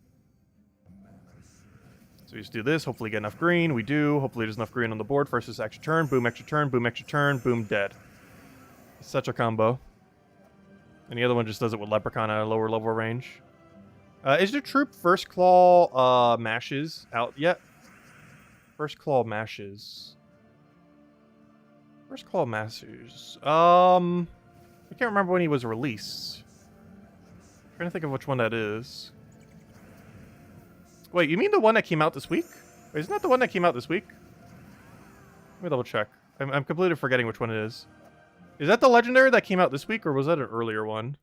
So we just do this. Hopefully get enough green. We do. Hopefully there's enough green on the board. First is extra turn. Boom, extra turn. Boom, extra turn. Boom, dead. It's such a combo. And the other one just does it with Leprechaun at a lower level range. Is the troop First Claw mashes out yet? First Claw mashes. First Claw mashes. I can't remember when he was released. I'm trying to think of which one that is. Wait, you mean the one that came out this week? Wait, isn't that the one that came out this week? Let me double check. I'm completely forgetting which one it is. Is that the legendary that came out this week, or was that an earlier one?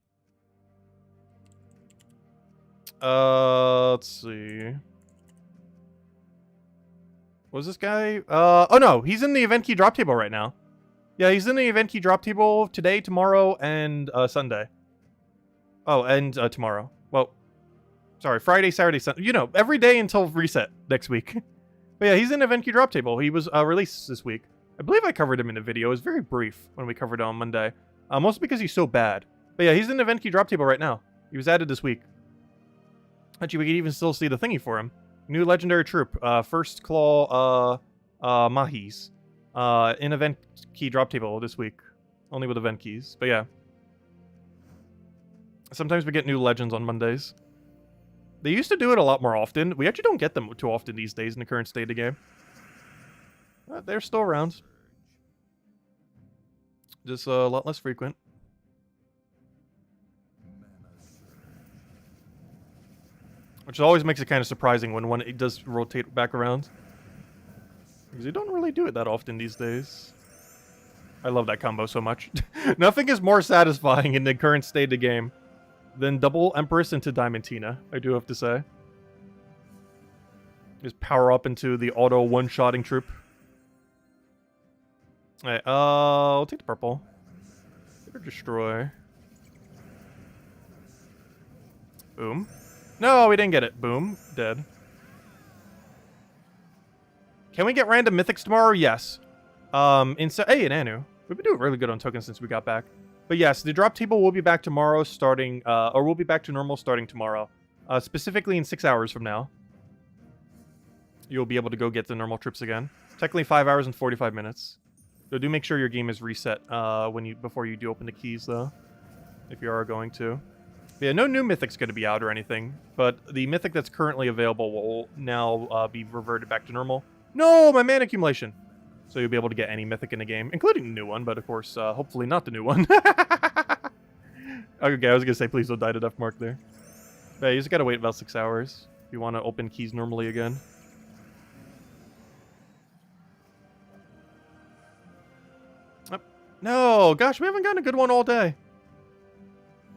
Let's see. What was this guy? Oh no, he's in the event key drop table right now. Yeah, he's in the event key drop table today, tomorrow, and Sunday. Oh, and tomorrow. Well, sorry, Friday, Saturday, Sunday. You know, every day until reset next week. But yeah, he's in the event key drop table. He was released this week. I believe I covered him in a video. It was very brief when we covered it on Monday. Mostly because he's so bad. But yeah, he's in the event key drop table right now. He was added this week. Actually, we can even still see the thingy for him. New legendary troop. First Claw Mahis. In event key drop table this week. Only with event keys. But yeah. Sometimes we get new legends on Mondays. They used to do it a lot more often. We actually don't get them too often these days in the current state of the game. But they're still around. Just a lot less frequent. Which always makes it kind of surprising when one it does rotate back around. Because you don't really do it that often these days. I love that combo so much. Nothing is more satisfying in the current state of the game than double Empress into Diamantina, I do have to say. Just power up into the auto one-shotting troop. Alright, I'll take the purple. Destroy. Boom. No, we didn't get it. Boom. Dead. Can we get random mythics tomorrow? Yes. Hey, an Anu. We've been doing really good on tokens since we got back. But yes, the drop table will be back tomorrow starting, or we'll be back to normal starting tomorrow. Specifically in 6 hours from now. You'll be able to go get the normal trips again. Technically 5 hours and 45 minutes. So do make sure your game is reset before you do open the keys, though. If you are going to. But yeah, no new mythic's going to be out or anything. But the mythic that's currently available will now be reverted back to normal. No, my mana accumulation! So you'll be able to get any mythic in the game, including the new one, but of course, hopefully not the new one. Okay, I was gonna say please don't die to Death Mark there. But you just gotta wait about 6 hours if you want to open keys normally again. No, gosh, we haven't gotten a good one all day.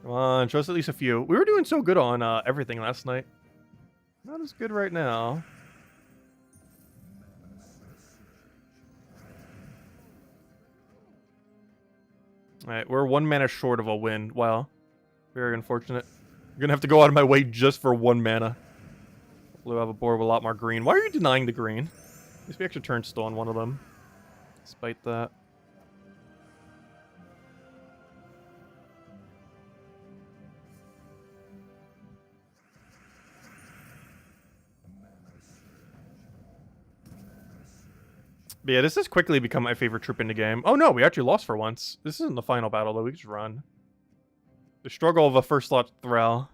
Come on, show us at least a few. We were doing so good on everything last night. Not as good right now. Alright, we're 1 mana short of a win. Wow. Very unfortunate. I'm gonna have to go out of my way just for 1 mana. We'll have a board with a lot more green. Why are you denying the green? At least we actually turned still on one of them. Despite that. But yeah, this has quickly become my favorite troop in the game. Oh no, we actually lost for once. This isn't the final battle though, we just run. The struggle of a first slot Thrall.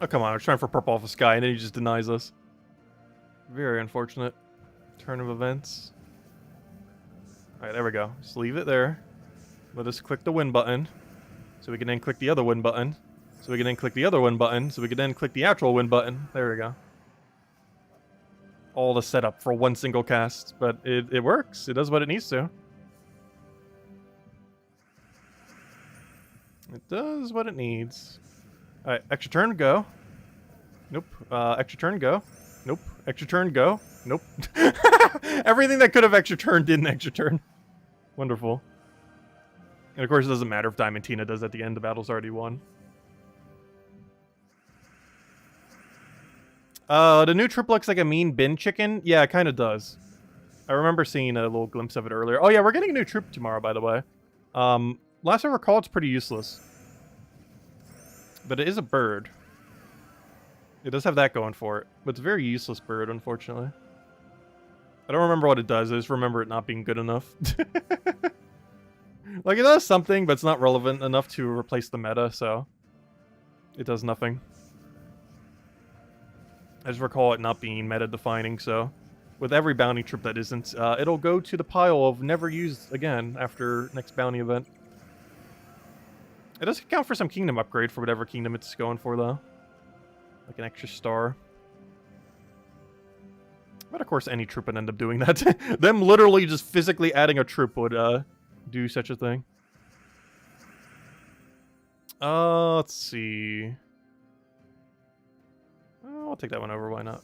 Oh come on, I was trying for purple off the sky and then he just denies us. Very unfortunate. Turn of events. Alright, there we go. Just leave it there. Let us click the win button. So we can then click the other win button. So we can then click the other win button, so we can then click the actual win button. There we go. All the setup for 1 single cast, but it works. It does what it needs to. It does what it needs. Alright, extra turn, go. Nope. Extra turn, go. Nope. Extra turn, go. Nope. Everything that could have extra turn didn't extra turn. Wonderful. And of course it doesn't matter if Diamantina does at the end, the battle's already won. The new troop looks like a mean bin chicken. Yeah, it kind of does. I remember seeing a little glimpse of it earlier. Oh yeah, we're getting a new troop tomorrow, by the way. Last I recall, it's pretty useless. But it is a bird. It does have that going for it. But it's a very useless bird, unfortunately. I don't remember what it does. I just remember it not being good enough. Like, it does something, but it's not relevant enough to replace the meta, so... it does nothing. I just recall it not being meta-defining, so... with every bounty troop that isn't, it'll go to the pile of never used again after next bounty event. It does count for some kingdom upgrade for whatever kingdom it's going for, though. Like an extra star. But of course any troop would end up doing that. Them literally just physically adding a troop would, do such a thing. Let's see... I'll take that one over, why not?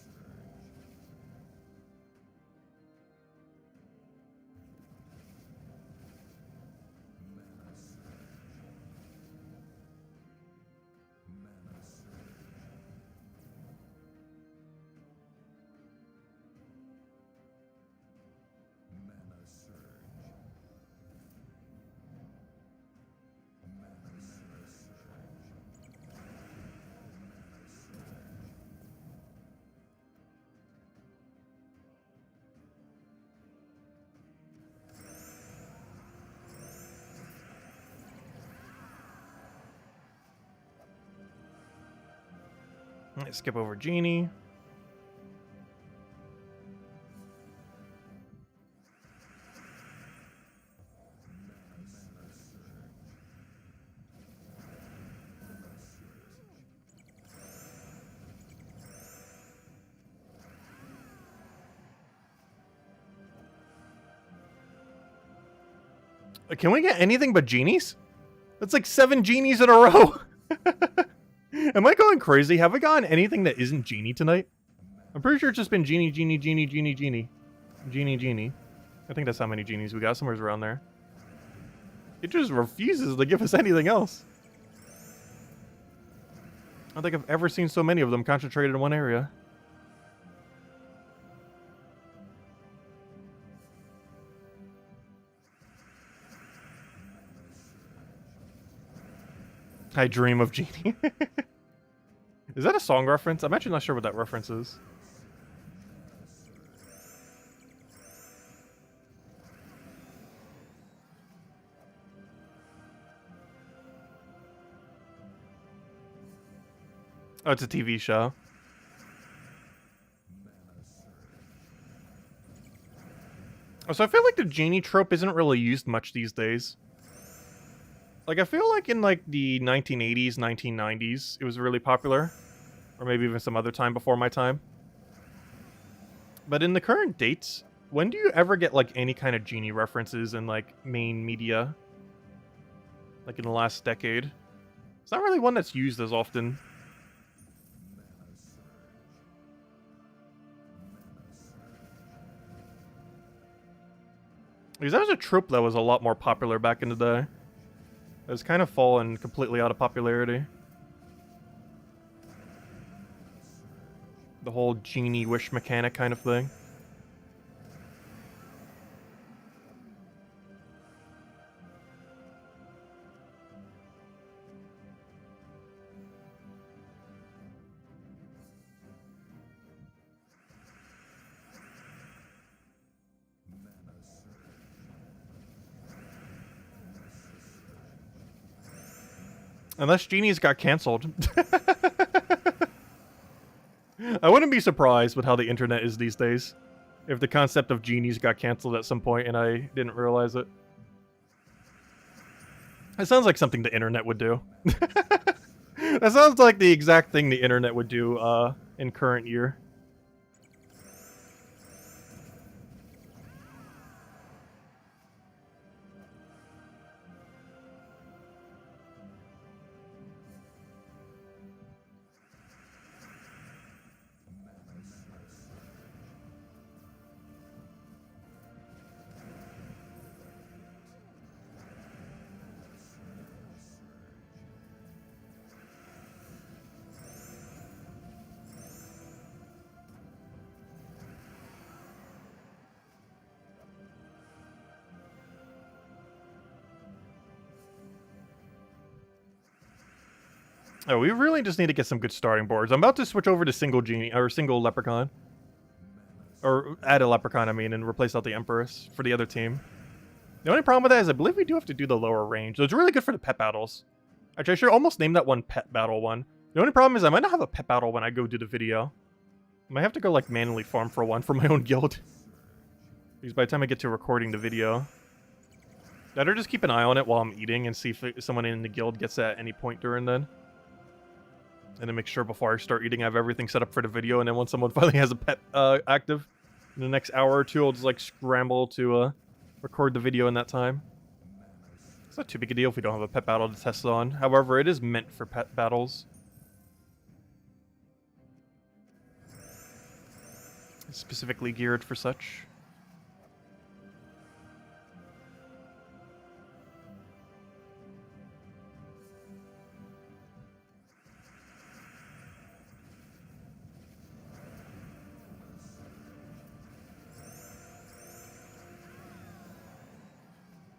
Let's skip over Genie. Can we get anything but genies? That's like 7 genies in a row. Am I going crazy? Have I gotten anything that isn't genie tonight? I'm pretty sure it's just been genie, genie, genie, genie, genie. Genie, genie. I think that's how many genies we got, somewhere around there. It just refuses to give us anything else. I don't think I've ever seen so many of them concentrated in one area. I dream of Genie. Is that a song reference? I'm actually not sure what that reference is. Oh, it's a TV show. So I feel like the genie trope isn't really used much these days. Like, I feel like in, like, the 1980s, 1990s, it was really popular. Or maybe even some other time before my time. But in the current dates, when do you ever get, like, any kind of genie references in, like, main media? Like, in the last decade? It's not really one that's used as often. Because that was a trope that was a lot more popular back in the day. It's kind of fallen completely out of popularity. The whole genie wish mechanic kind of thing. Unless genies got cancelled. I wouldn't be surprised with how the internet is these days. If the concept of genies got cancelled at some point and I didn't realize it. It sounds like something the internet would do. That sounds like the exact thing the internet would do in current year. Oh, we really just need to get some good starting boards. I'm about to switch over to single genie, or single leprechaun. Or add a leprechaun, I mean, and replace out the Empress for the other team. The only problem with that is I believe we do have to do the lower range. So it's really good for the pet battles. Actually, I should almost name that one pet battle one. The only problem is I might not have a pet battle when I go do the video. I might have to go, like, manually farm for one for my own guild. Because by the time I get to recording the video... Better just keep an eye on it while I'm eating and see if someone in the guild gets it at any point during then. And then make sure before I start eating I have everything set up for the video, and then once someone finally has a pet active in the next hour or two, I'll just like scramble to record the video in that time. It's not too big a deal if we don't have a pet battle to test on. However, it is meant for pet battles. It's specifically geared for such.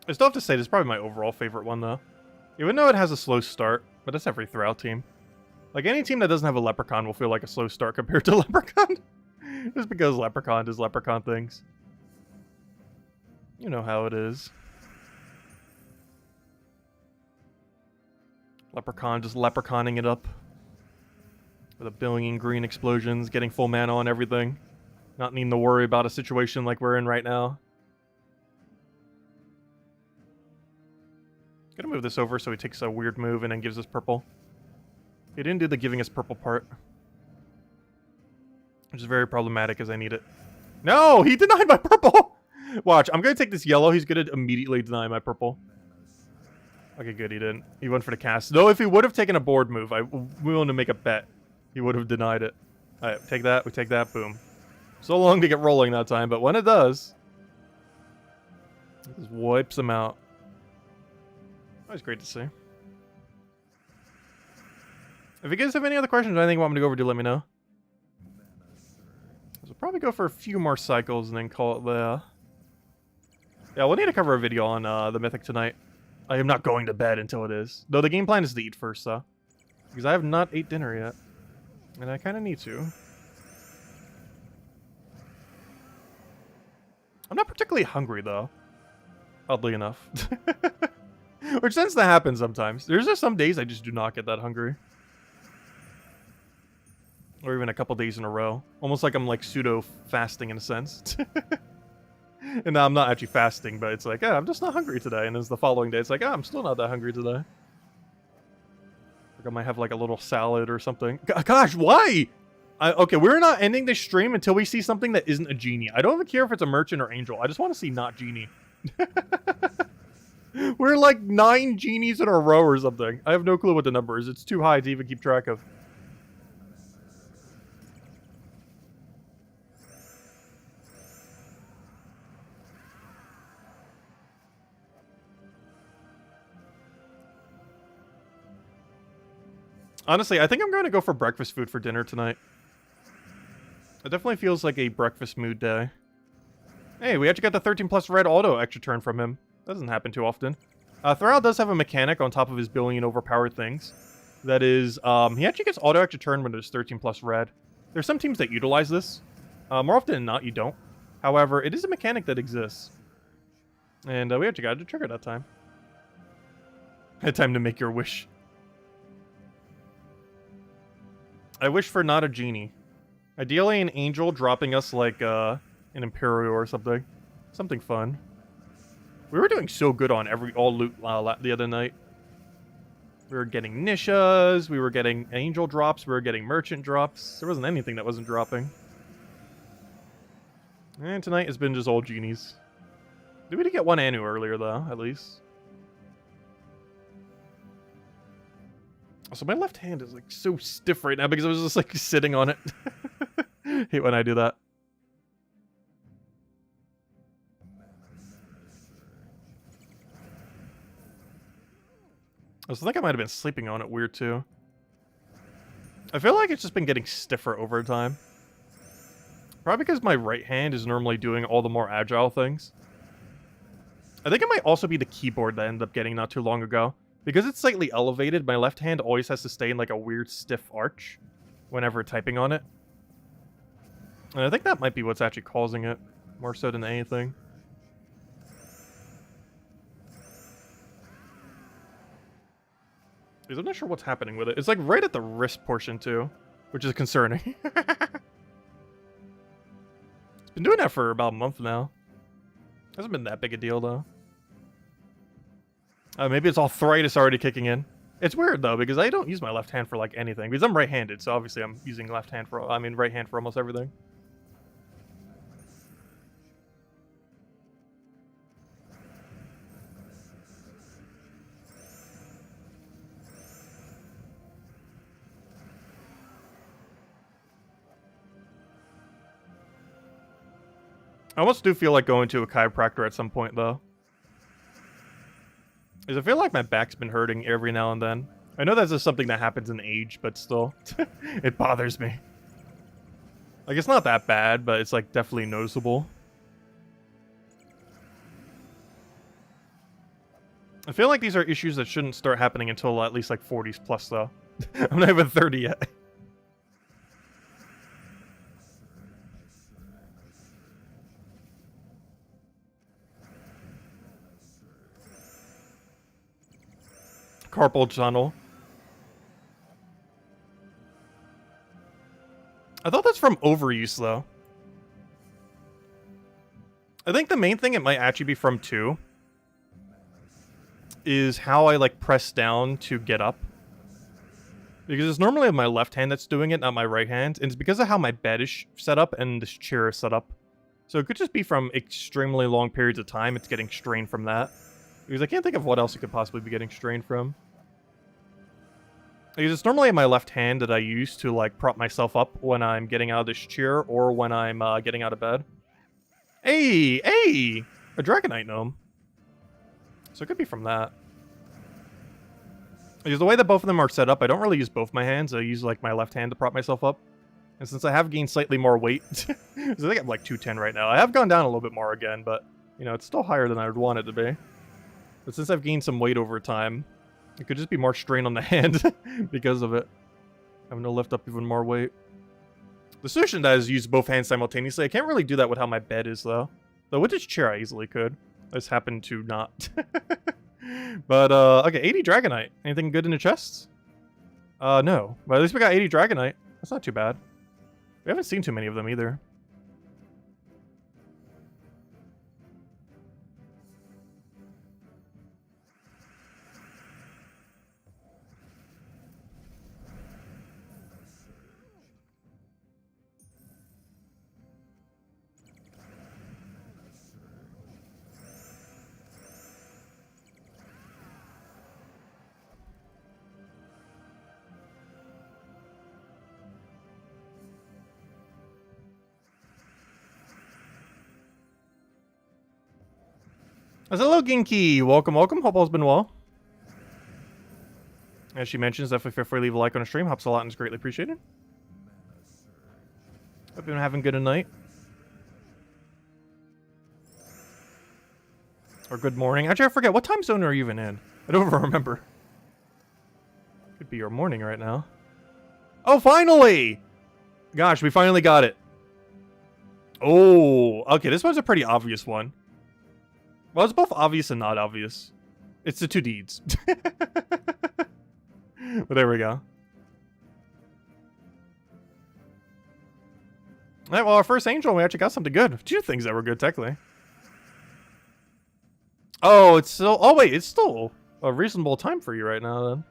I still have to say, this is probably my overall favorite one, though. Even though it has a slow start, but that's every Thrall team. Like, any team that doesn't have a Leprechaun will feel like a slow start compared to Leprechaun. Just because Leprechaun does Leprechaun things. You know how it is. Leprechaun just Leprechauning it up. With a billion green explosions, getting full mana on everything. Not needing to worry about a situation like we're in right now. Gonna move this over so he takes a weird move and then gives us purple. He didn't do the giving us purple part. Which is very problematic as I need it. No! He denied my purple! Watch, I'm gonna take this yellow. He's gonna immediately deny my purple. Okay, good, he didn't. He went for the cast. Though if he would have taken a board move, I'm willing to make a bet. He would have denied it. Alright, take that, we take that, boom. So long to get rolling that time, but when it does... it just wipes him out. Always great to see. If you guys have any other questions or anything you want me to go over, do let me know. So we'll probably go for a few more cycles and then call it there. Yeah, we'll need to cover a video on the Mythic tonight. I am not going to bed until it is. Though the game plan is to eat first, though. Because I have not ate dinner yet. And I kind of need to. I'm not particularly hungry, though. Oddly enough. Which tends to happen sometimes. There's just some days I just do not get that hungry. Or even a couple days in a row. Almost like I'm like pseudo-fasting in a sense. And now I'm not actually fasting, but it's like, I'm just not hungry today. And it's the following day, it's like, I'm still not that hungry today. Like I might have like a little salad or something. Gosh, why? Okay, we're not ending this stream until we see something that isn't a genie. I don't even care if it's a merchant or angel. I just want to see not genie. We're like 9 genies in a row or something. I have no clue what the number is. It's too high to even keep track of. Honestly, I think I'm going to go for breakfast food for dinner tonight. It definitely feels like a breakfast mood day. Hey, we actually got the 13 plus red auto extra turn from him. That doesn't happen too often. Thrall does have a mechanic on top of his billion overpowered things. That is, he actually gets auto extra turn when there's 13 plus red. There's some teams that utilize this. More often than not, you don't. However, it is a mechanic that exists. And we actually got to trigger that time. Had time to make your wish. I wish for not a genie. Ideally an angel dropping us like an Imperial or something. Something fun. We were doing so good on all loot the other night. We were getting Nishas, we were getting angel drops, we were getting merchant drops. There wasn't anything that wasn't dropping. And tonight has been just all genies. Did we get one Anu earlier though, at least? So my left hand is like so stiff right now because I was just like sitting on it. Hate when I do that. I think I might have been sleeping on it weird too. I feel like it's just been getting stiffer over time. Probably because my right hand is normally doing all the more agile things. I think it might also be the keyboard that I ended up getting not too long ago. Because it's slightly elevated, my left hand always has to stay in like a weird stiff arch whenever typing on it. And I think that might be what's actually causing it, more so than anything. Because I'm not sure what's happening with it. It's like right at the wrist portion too, which is concerning. It's been doing that for about a month now. Hasn't been that big a deal though. Maybe it's arthritis already kicking in. It's weird though because I don't use my left hand for like anything because I'm right-handed, so obviously I'm using right hand for almost everything. I almost do feel like going to a chiropractor at some point though. Because I feel like my back's been hurting every now and then. I know that's just something that happens in age, but still. It bothers me. Like, it's not that bad, but it's, like, definitely noticeable. I feel like these are issues that shouldn't start happening until at least, like, 40s plus, though. I'm not even 30 yet. Carpal tunnel. I thought that's from overuse, though. I think the main thing it might actually be from, too, is how I, like, press down to get up. Because it's normally my left hand that's doing it, not my right hand. And it's because of how my bed is set up and this chair is set up. So it could just be from extremely long periods of time. It's getting strained from that. Because I can't think of what else it could possibly be getting strained from. Because it's normally my left hand that I use to, like, prop myself up when I'm getting out of this chair or when I'm getting out of bed. Hey! Hey! A Dragonite gnome. So it could be from that. Because the way that both of them are set up, I don't really use both my hands. I use, like, my left hand to prop myself up. And since I have gained slightly more weight, because I think I'm, like, 210 right now. I have gone down a little bit more again, but, you know, it's still higher than I would want it to be. But since I've gained some weight over time, it could just be more strain on the hand because of it. Having to lift up even more weight. The solution that is use both hands simultaneously. I can't really do that with how my bed is, though. Though with this chair, I easily could. I just happen to not. But, okay, 80 Dragonite. Anything good in the chests? No. But at least we got 80 Dragonite. That's not too bad. We haven't seen too many of them either. Hello, Ginky. Welcome, welcome. Hope all's been well. As she mentions, definitely feel free to leave a like on a stream. Helps a lot and is greatly appreciated. Hope you've been having good night. Or good morning. Actually, I forget. What time zone are you even in? I don't even remember. Could be your morning right now. Oh, finally! Gosh, we finally got it. Oh, okay. This one's a pretty obvious one. Well, it's both obvious and not obvious. It's the two deeds. But there we go. Alright, well, our first angel, we actually got something good. Two things that were good, technically. Oh, it's still... Oh, wait, it's still a reasonable time for you right now, then.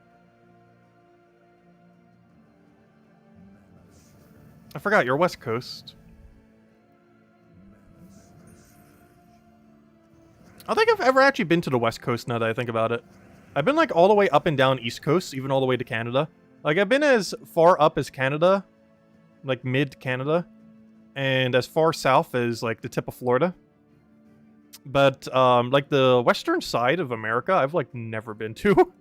I forgot, you're West Coast. I don't think I've ever actually been to the West Coast now that I think about it. I've been, like, all the way up and down East Coast, even all the way to Canada. Like, I've been as far up as Canada, like, mid-Canada, and as far south as, like, the tip of Florida. But, like, the western side of America, I've, like, never been to.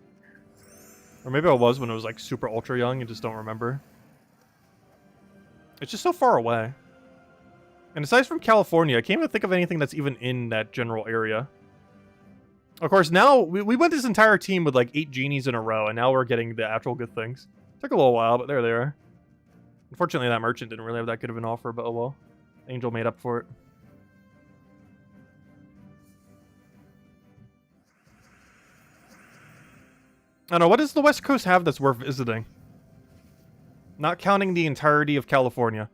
Or maybe I was when I was, like, super ultra young and just don't remember. It's just so far away. And aside from California, I can't even think of anything that's even in that general area. Of course, now, we went this entire team with, like, 8 genies in a row, and now we're getting the actual good things. Took a little while, but there they are. Unfortunately, that merchant didn't really have that good of an offer, but oh well. Angel made up for it. I don't know, what does the West Coast have that's worth visiting? Not counting the entirety of California.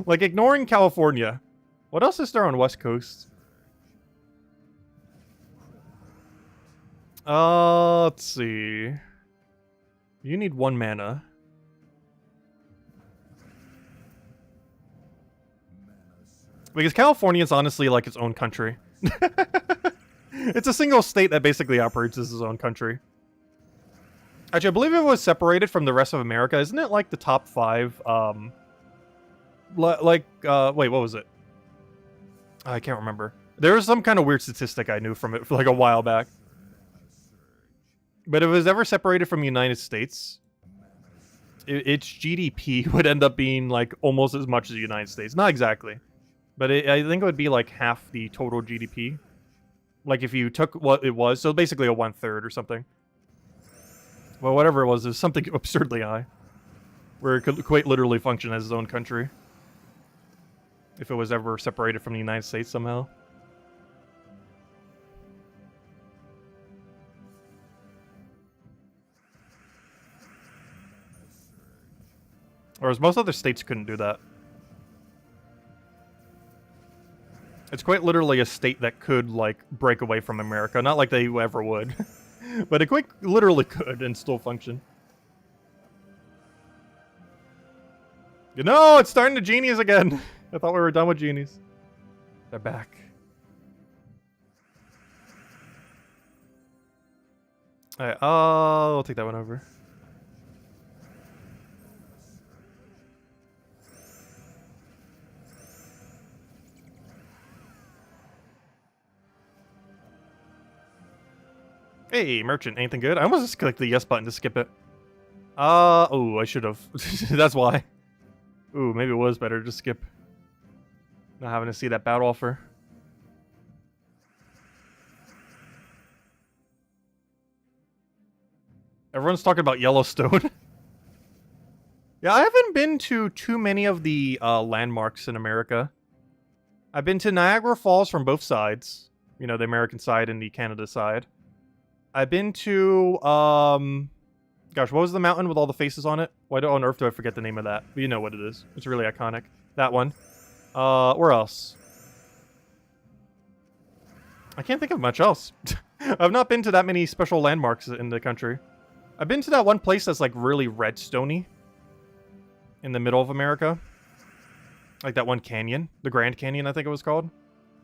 Like, ignoring California. What else is there on West Coast? Let's see. You need 1 mana. Because California is honestly like its own country. It's a single state that basically operates as its own country. Actually, I believe it was separated from the rest of America. Isn't it like the top 5, wait, what was it? I can't remember. There was some kind of weird statistic I knew from it for like a while back. But if it was ever separated from the United States, its GDP would end up being like almost as much as the United States. Not exactly. But I think it would be like half the total GDP. Like if you took what it was, so basically a 1/3 or something. Well, whatever it was something absurdly high. Where it could quite literally function as its own country. If it was ever separated from the United States somehow. Whereas most other states couldn't do that. It's quite literally a state that could, like, break away from America. Not like they ever would. But it quite literally could and still function. You know, it's starting to genies again. I thought we were done with genies. They're back. Alright, I'll take that one over. Hey, merchant, anything good? I almost just clicked the yes button to skip it. Oh, I should have. That's why. Ooh, maybe it was better to skip. Not having to see that battle offer. Everyone's talking about Yellowstone. Yeah, I haven't been to too many of the landmarks in America. I've been to Niagara Falls from both sides. You know, the American side and the Canada side. I've been to, gosh, what was the mountain with all the faces on it? Why on earth do I forget the name of that? But you know what it is. It's really iconic. That one. Where else? I can't think of much else. I've not been to that many special landmarks in the country. I've been to that one place that's like really redstone-y. In the middle of America. Like that one canyon. The Grand Canyon, I think it was called.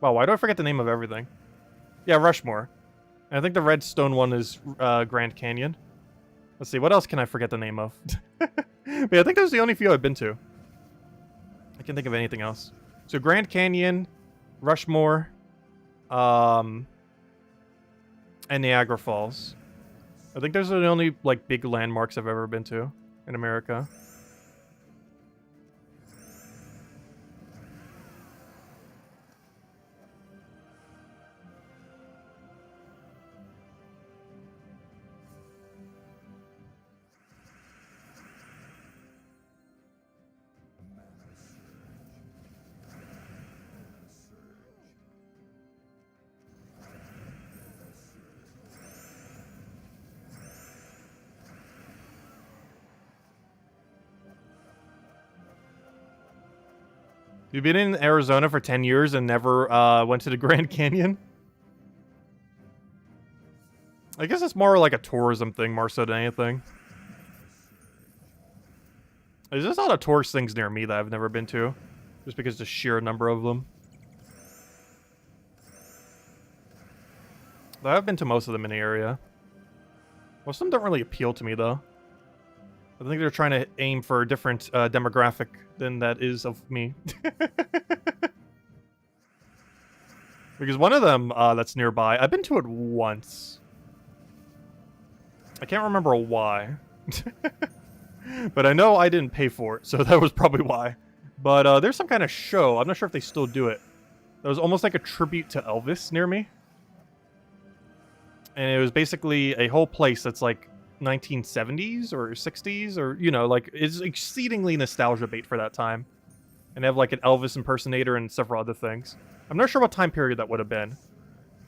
Wow, why do I forget the name of everything? Yeah, Rushmore. And I think the redstone one is Grand Canyon. Let's see, what else can I forget the name of? But yeah, I think those are the only few I've been to. I can't think of anything else. So Grand Canyon, Rushmore, and Niagara Falls. I think those are the only, like, big landmarks I've ever been to in America. You've been in Arizona for 10 years and never went to the Grand Canyon? I guess it's more like a tourism thing more so than anything. There's just a lot of tourist things near me that I've never been to. Just because of the sheer number of them. But I've been to most of them in the area. Most of them don't really appeal to me, though. I think they're trying to aim for a different demographic than that is of me. Because one of them that's nearby, I've been to it once. I can't remember why. But I know I didn't pay for it, so that was probably why. But there's some kind of show, I'm not sure if they still do it. That was almost like a tribute to Elvis near me. And it was basically a whole place that's like 1970s or 60s or, you know, like, it's exceedingly nostalgia bait for that time. And they have like an Elvis impersonator and several other things. I'm not sure what time period that would have been.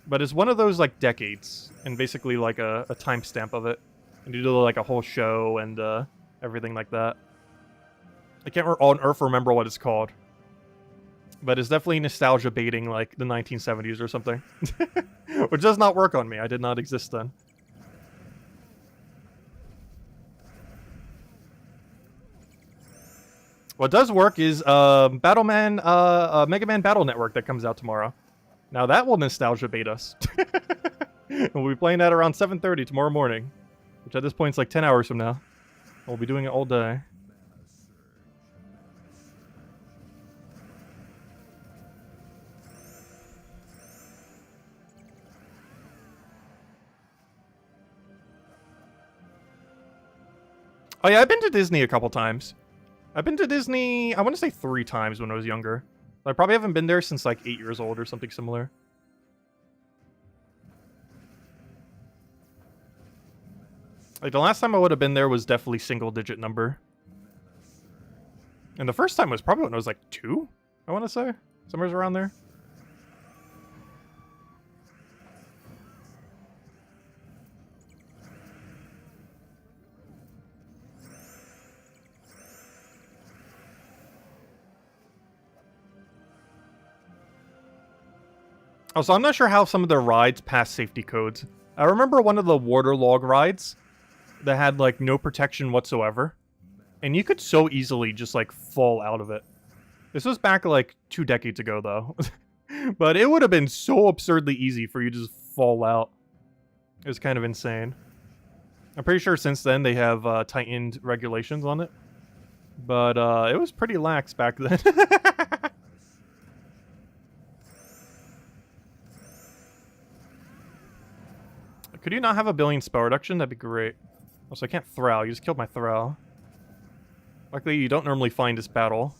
But it's one of those like decades and basically like a timestamp of it. And you do like a whole show and everything like that. I can't on earth remember what it's called. But it's definitely nostalgia baiting like the 1970s or something. Which does not work on me. I did not exist then. What does work is Mega Man Battle Network that comes out tomorrow. Now that will nostalgia bait us. We'll be playing that around 7:30 tomorrow morning. Which at this point is like 10 hours from now. We'll be doing it all day. Oh yeah, I've been to Disney a couple times. I've been to Disney, I want to say 3 times when I was younger. I probably haven't been there since like 8 years old or something similar. Like the last time I would have been there was definitely single-digit number. And the first time was probably when I was like 2, I want to say. Somewhere around there. Also, I'm not sure how some of their rides pass safety codes. I remember one of the waterlog rides that had, like, no protection whatsoever. And you could so easily just, like, fall out of it. This was back, like, 2 decades ago, though. But it would have been so absurdly easy for you to just fall out. It was kind of insane. I'm pretty sure since then they have tightened regulations on it. But it was pretty lax back then. Could you not have a billion spell reduction? That'd be great. Also, I can't Thrall. You just killed my Thrall. Luckily, you don't normally find this battle.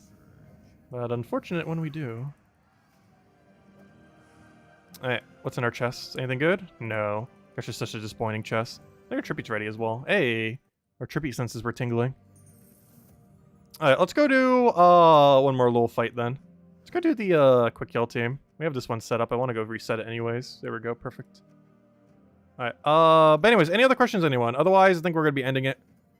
But unfortunate when we do. Alright, what's in our chests? Anything good? No. That's just such a disappointing chest. I think our tribute's ready as well. Hey! Our tribute senses were tingling. Alright, let's go do one more little fight then. Let's go do the quick kill team. We have this one set up. I want to go reset it anyways. There we go. Perfect. Alright, but anyways, any other questions, anyone? Otherwise, I think we're going to be ending it.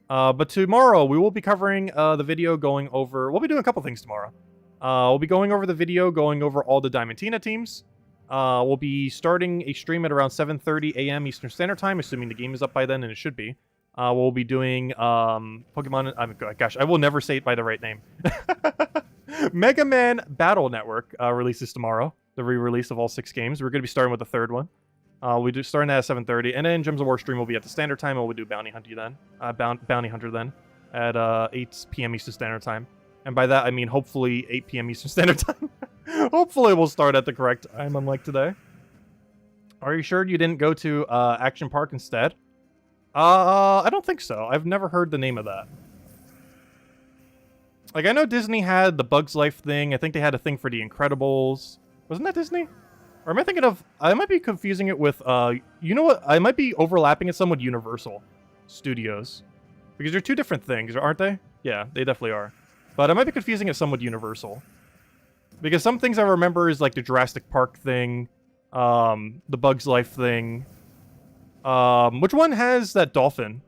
But tomorrow, we will be covering the video going over... We'll be doing a couple things tomorrow. We'll be going over the video, going over all the Diamantina teams. We'll be starting a stream at around 7:30 a.m. Eastern Standard Time, assuming the game is up by then, and it should be. We'll be doing Pokemon... gosh, I will never say it by the right name. Mega Man Battle Network releases tomorrow. The re-release of all 6 games. We're going to be starting with the 3rd one. We do starting that at 7:30, and then Gems of War stream will be at the standard time, and we'll do Bounty Hunter then. Bounty Hunter then at 8 p.m. Eastern Standard Time, and by that I mean hopefully 8 p.m. Eastern Standard Time. Hopefully we'll start at the correct time, unlike today. Are you sure you didn't go to Action Park instead? I don't think so. I've never heard the name of that. Like, I know Disney had the Bugs Life thing. I think they had a thing for The Incredibles. Wasn't that Disney? Or am I thinking of... I might be confusing it with, you know what? I might be overlapping it some with Universal Studios. Because they're two different things, aren't they? Yeah, they definitely are. But I might be confusing it some with Universal. Because some things I remember is, like, the Jurassic Park thing, the Bugs Life thing. Which one has that dolphin?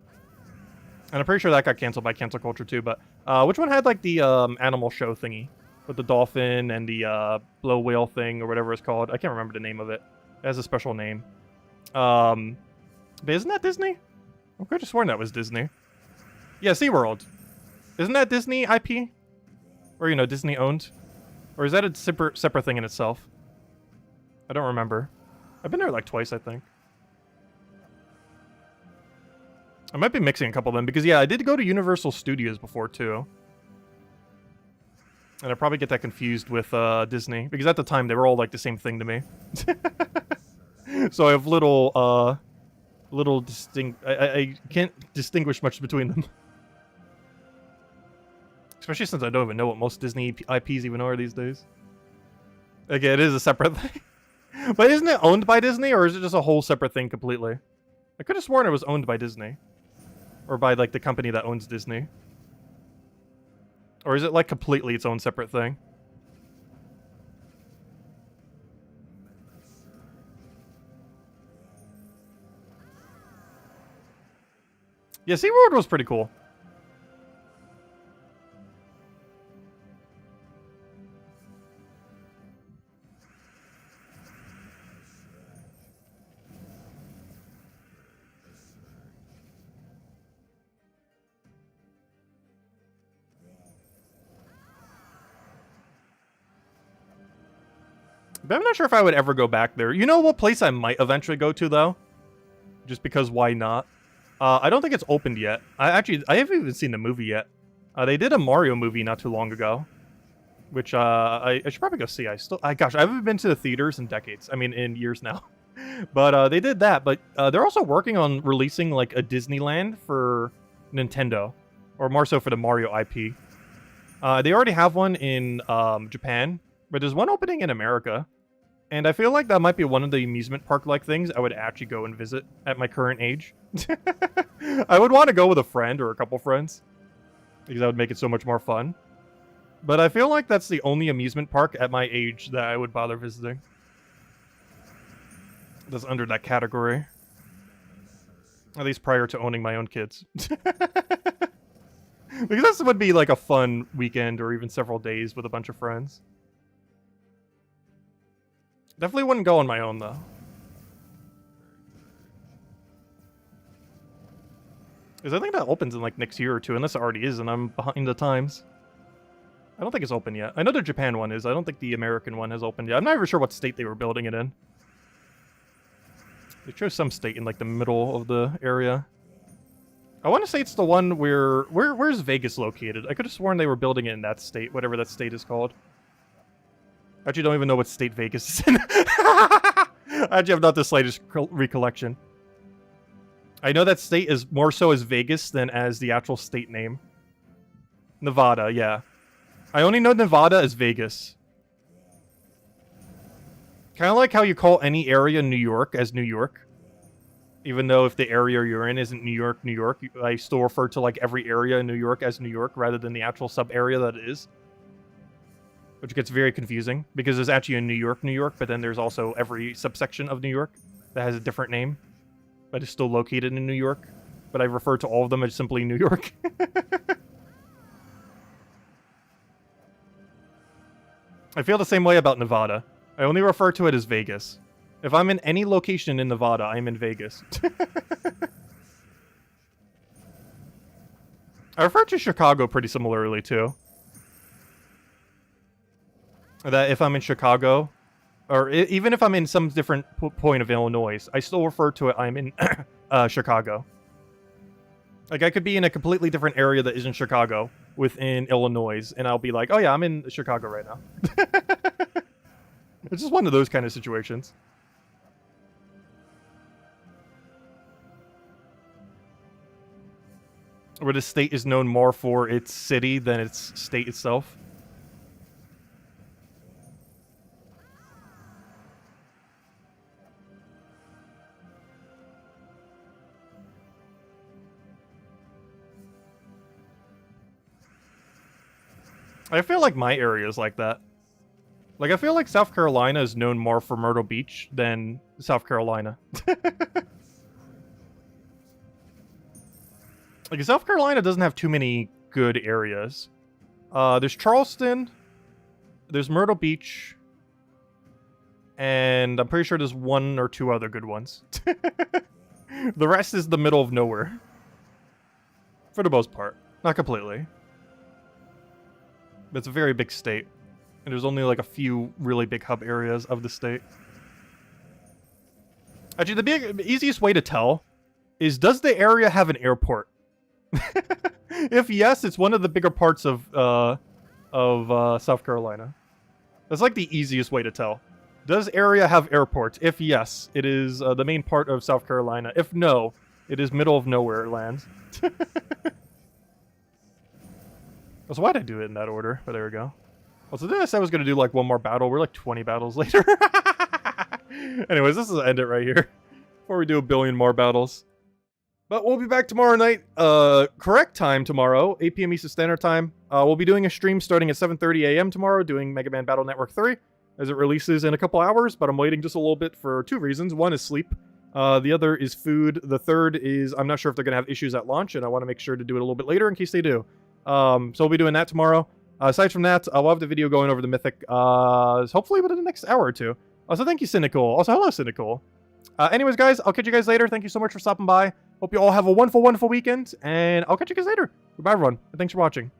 And I'm pretty sure that got canceled by cancel culture too, but which one had like the animal show thingy with the dolphin and the blow whale thing or whatever it's called? I can't remember the name of it. It has a special name. But isn't that Disney? I could have sworn that was Disney. Yeah, SeaWorld. Isn't that Disney IP? Or, you know, Disney owned? Or is that a separate thing in itself? I don't remember. I've been there like twice, I think. I might be mixing a couple of them, because, yeah, I did go to Universal Studios before, too. And I probably get that confused with Disney, because at the time, they were all, like, the same thing to me. So I have little I can't distinguish much between them. Especially since I don't even know what most Disney IPs even are these days. Okay, it is a separate thing. But isn't it owned by Disney, or is it just a whole separate thing completely? I could have sworn it was owned by Disney. Or by, like, the company that owns Disney. Or is it, like, completely its own separate thing? Yeah, SeaWorld was pretty cool. But I'm not sure if I would ever go back there. You know what place I might eventually go to, though? Just because why not? I don't think it's opened yet. I haven't even seen the movie yet. They did a Mario movie not too long ago. Which, I should probably go see. Gosh, I haven't been to the theaters in decades. I mean, in years now. But, they did that. But, they're also working on releasing, like, a Disneyland for Nintendo. Or more so for the Mario IP. They already have one in, Japan. But there's one opening in America. And I feel like that might be one of the amusement park-like things I would actually go and visit at my current age. I would want to go with a friend or a couple friends. Because that would make it so much more fun. But I feel like that's the only amusement park at my age that I would bother visiting. That's under that category. At least prior to owning my own kids. Because this would be like a fun weekend or even several days with a bunch of friends. Definitely wouldn't go on my own, though. Because I think that opens in, like, next year or two, unless it already is, and I'm behind the times. I don't think it's open yet. I know the Japan one is. I don't think the American one has opened yet. I'm not even sure what state they were building it in. They chose some state in, like, the middle of the area. I want to say it's the one where... Where's Vegas located? I could have sworn they were building it in that state, whatever that state is called. I actually don't even know what state Vegas is in. I actually have not the slightest recollection. I know that state is more so as Vegas than as the actual state name. Nevada, yeah. I only know Nevada as Vegas. Kind of like how you call any area New York as New York. Even though if the area you're in isn't New York, New York, I still refer to like every area in New York as New York rather than the actual sub-area that it is. Which gets very confusing, because there's actually a New York, New York, but then there's also every subsection of New York that has a different name, but is still located in New York. But I refer to all of them as simply New York. I feel the same way about Nevada. I only refer to it as Vegas. If I'm in any location in Nevada, I'm in Vegas. I refer to Chicago pretty similarly, too. That if I'm in Chicago, or even if I'm in some different point of Illinois, I still refer to it, I'm in Chicago. Like, I could be in a completely different area that isn't Chicago within Illinois, and I'll be like, oh yeah, I'm in Chicago right now. It's just one of those kind of situations. Where the state is known more for its city than its state itself. I feel like my area is like that. Like, I feel like South Carolina is known more for Myrtle Beach than South Carolina. Like, South Carolina doesn't have too many good areas. There's Charleston, there's Myrtle Beach, and I'm pretty sure there's one or two other good ones. The rest is the middle of nowhere. For the most part. Not completely. But it's a very big state. And there's only like a few really big hub areas of the state. Actually, the easiest way to tell is, does the area have an airport? If yes, it's one of the bigger parts of South Carolina. That's like the easiest way to tell. Does area have airports? If yes, it is the main part of South Carolina. If no, it is middle of nowhere land. So why'd I do it in that order? But there we go. Well, so then I said I was going to do like one more battle. We're like 20 battles later. Anyways, this is the end it right here. Before we do a billion more battles. But we'll be back tomorrow night. Correct time tomorrow, 8 p.m. Eastern Standard Time. We'll be doing a stream starting at 7:30 a.m. tomorrow, doing Mega Man Battle Network 3, as it releases in a couple hours, but I'm waiting just a little bit for two reasons. One is sleep. The other is food. The third is I'm not sure if they're going to have issues at launch, and I want to make sure to do it a little bit later in case they do. So we'll be doing that tomorrow. Aside from that, I'll have the video going over the Mythic, hopefully within the next hour or two. Also, thank you, Cynical. Also, hello, Cynical. Anyways, guys, I'll catch you guys later. Thank you so much for stopping by. Hope you all have a wonderful, wonderful weekend, and I'll catch you guys later. Goodbye, everyone, and thanks for watching.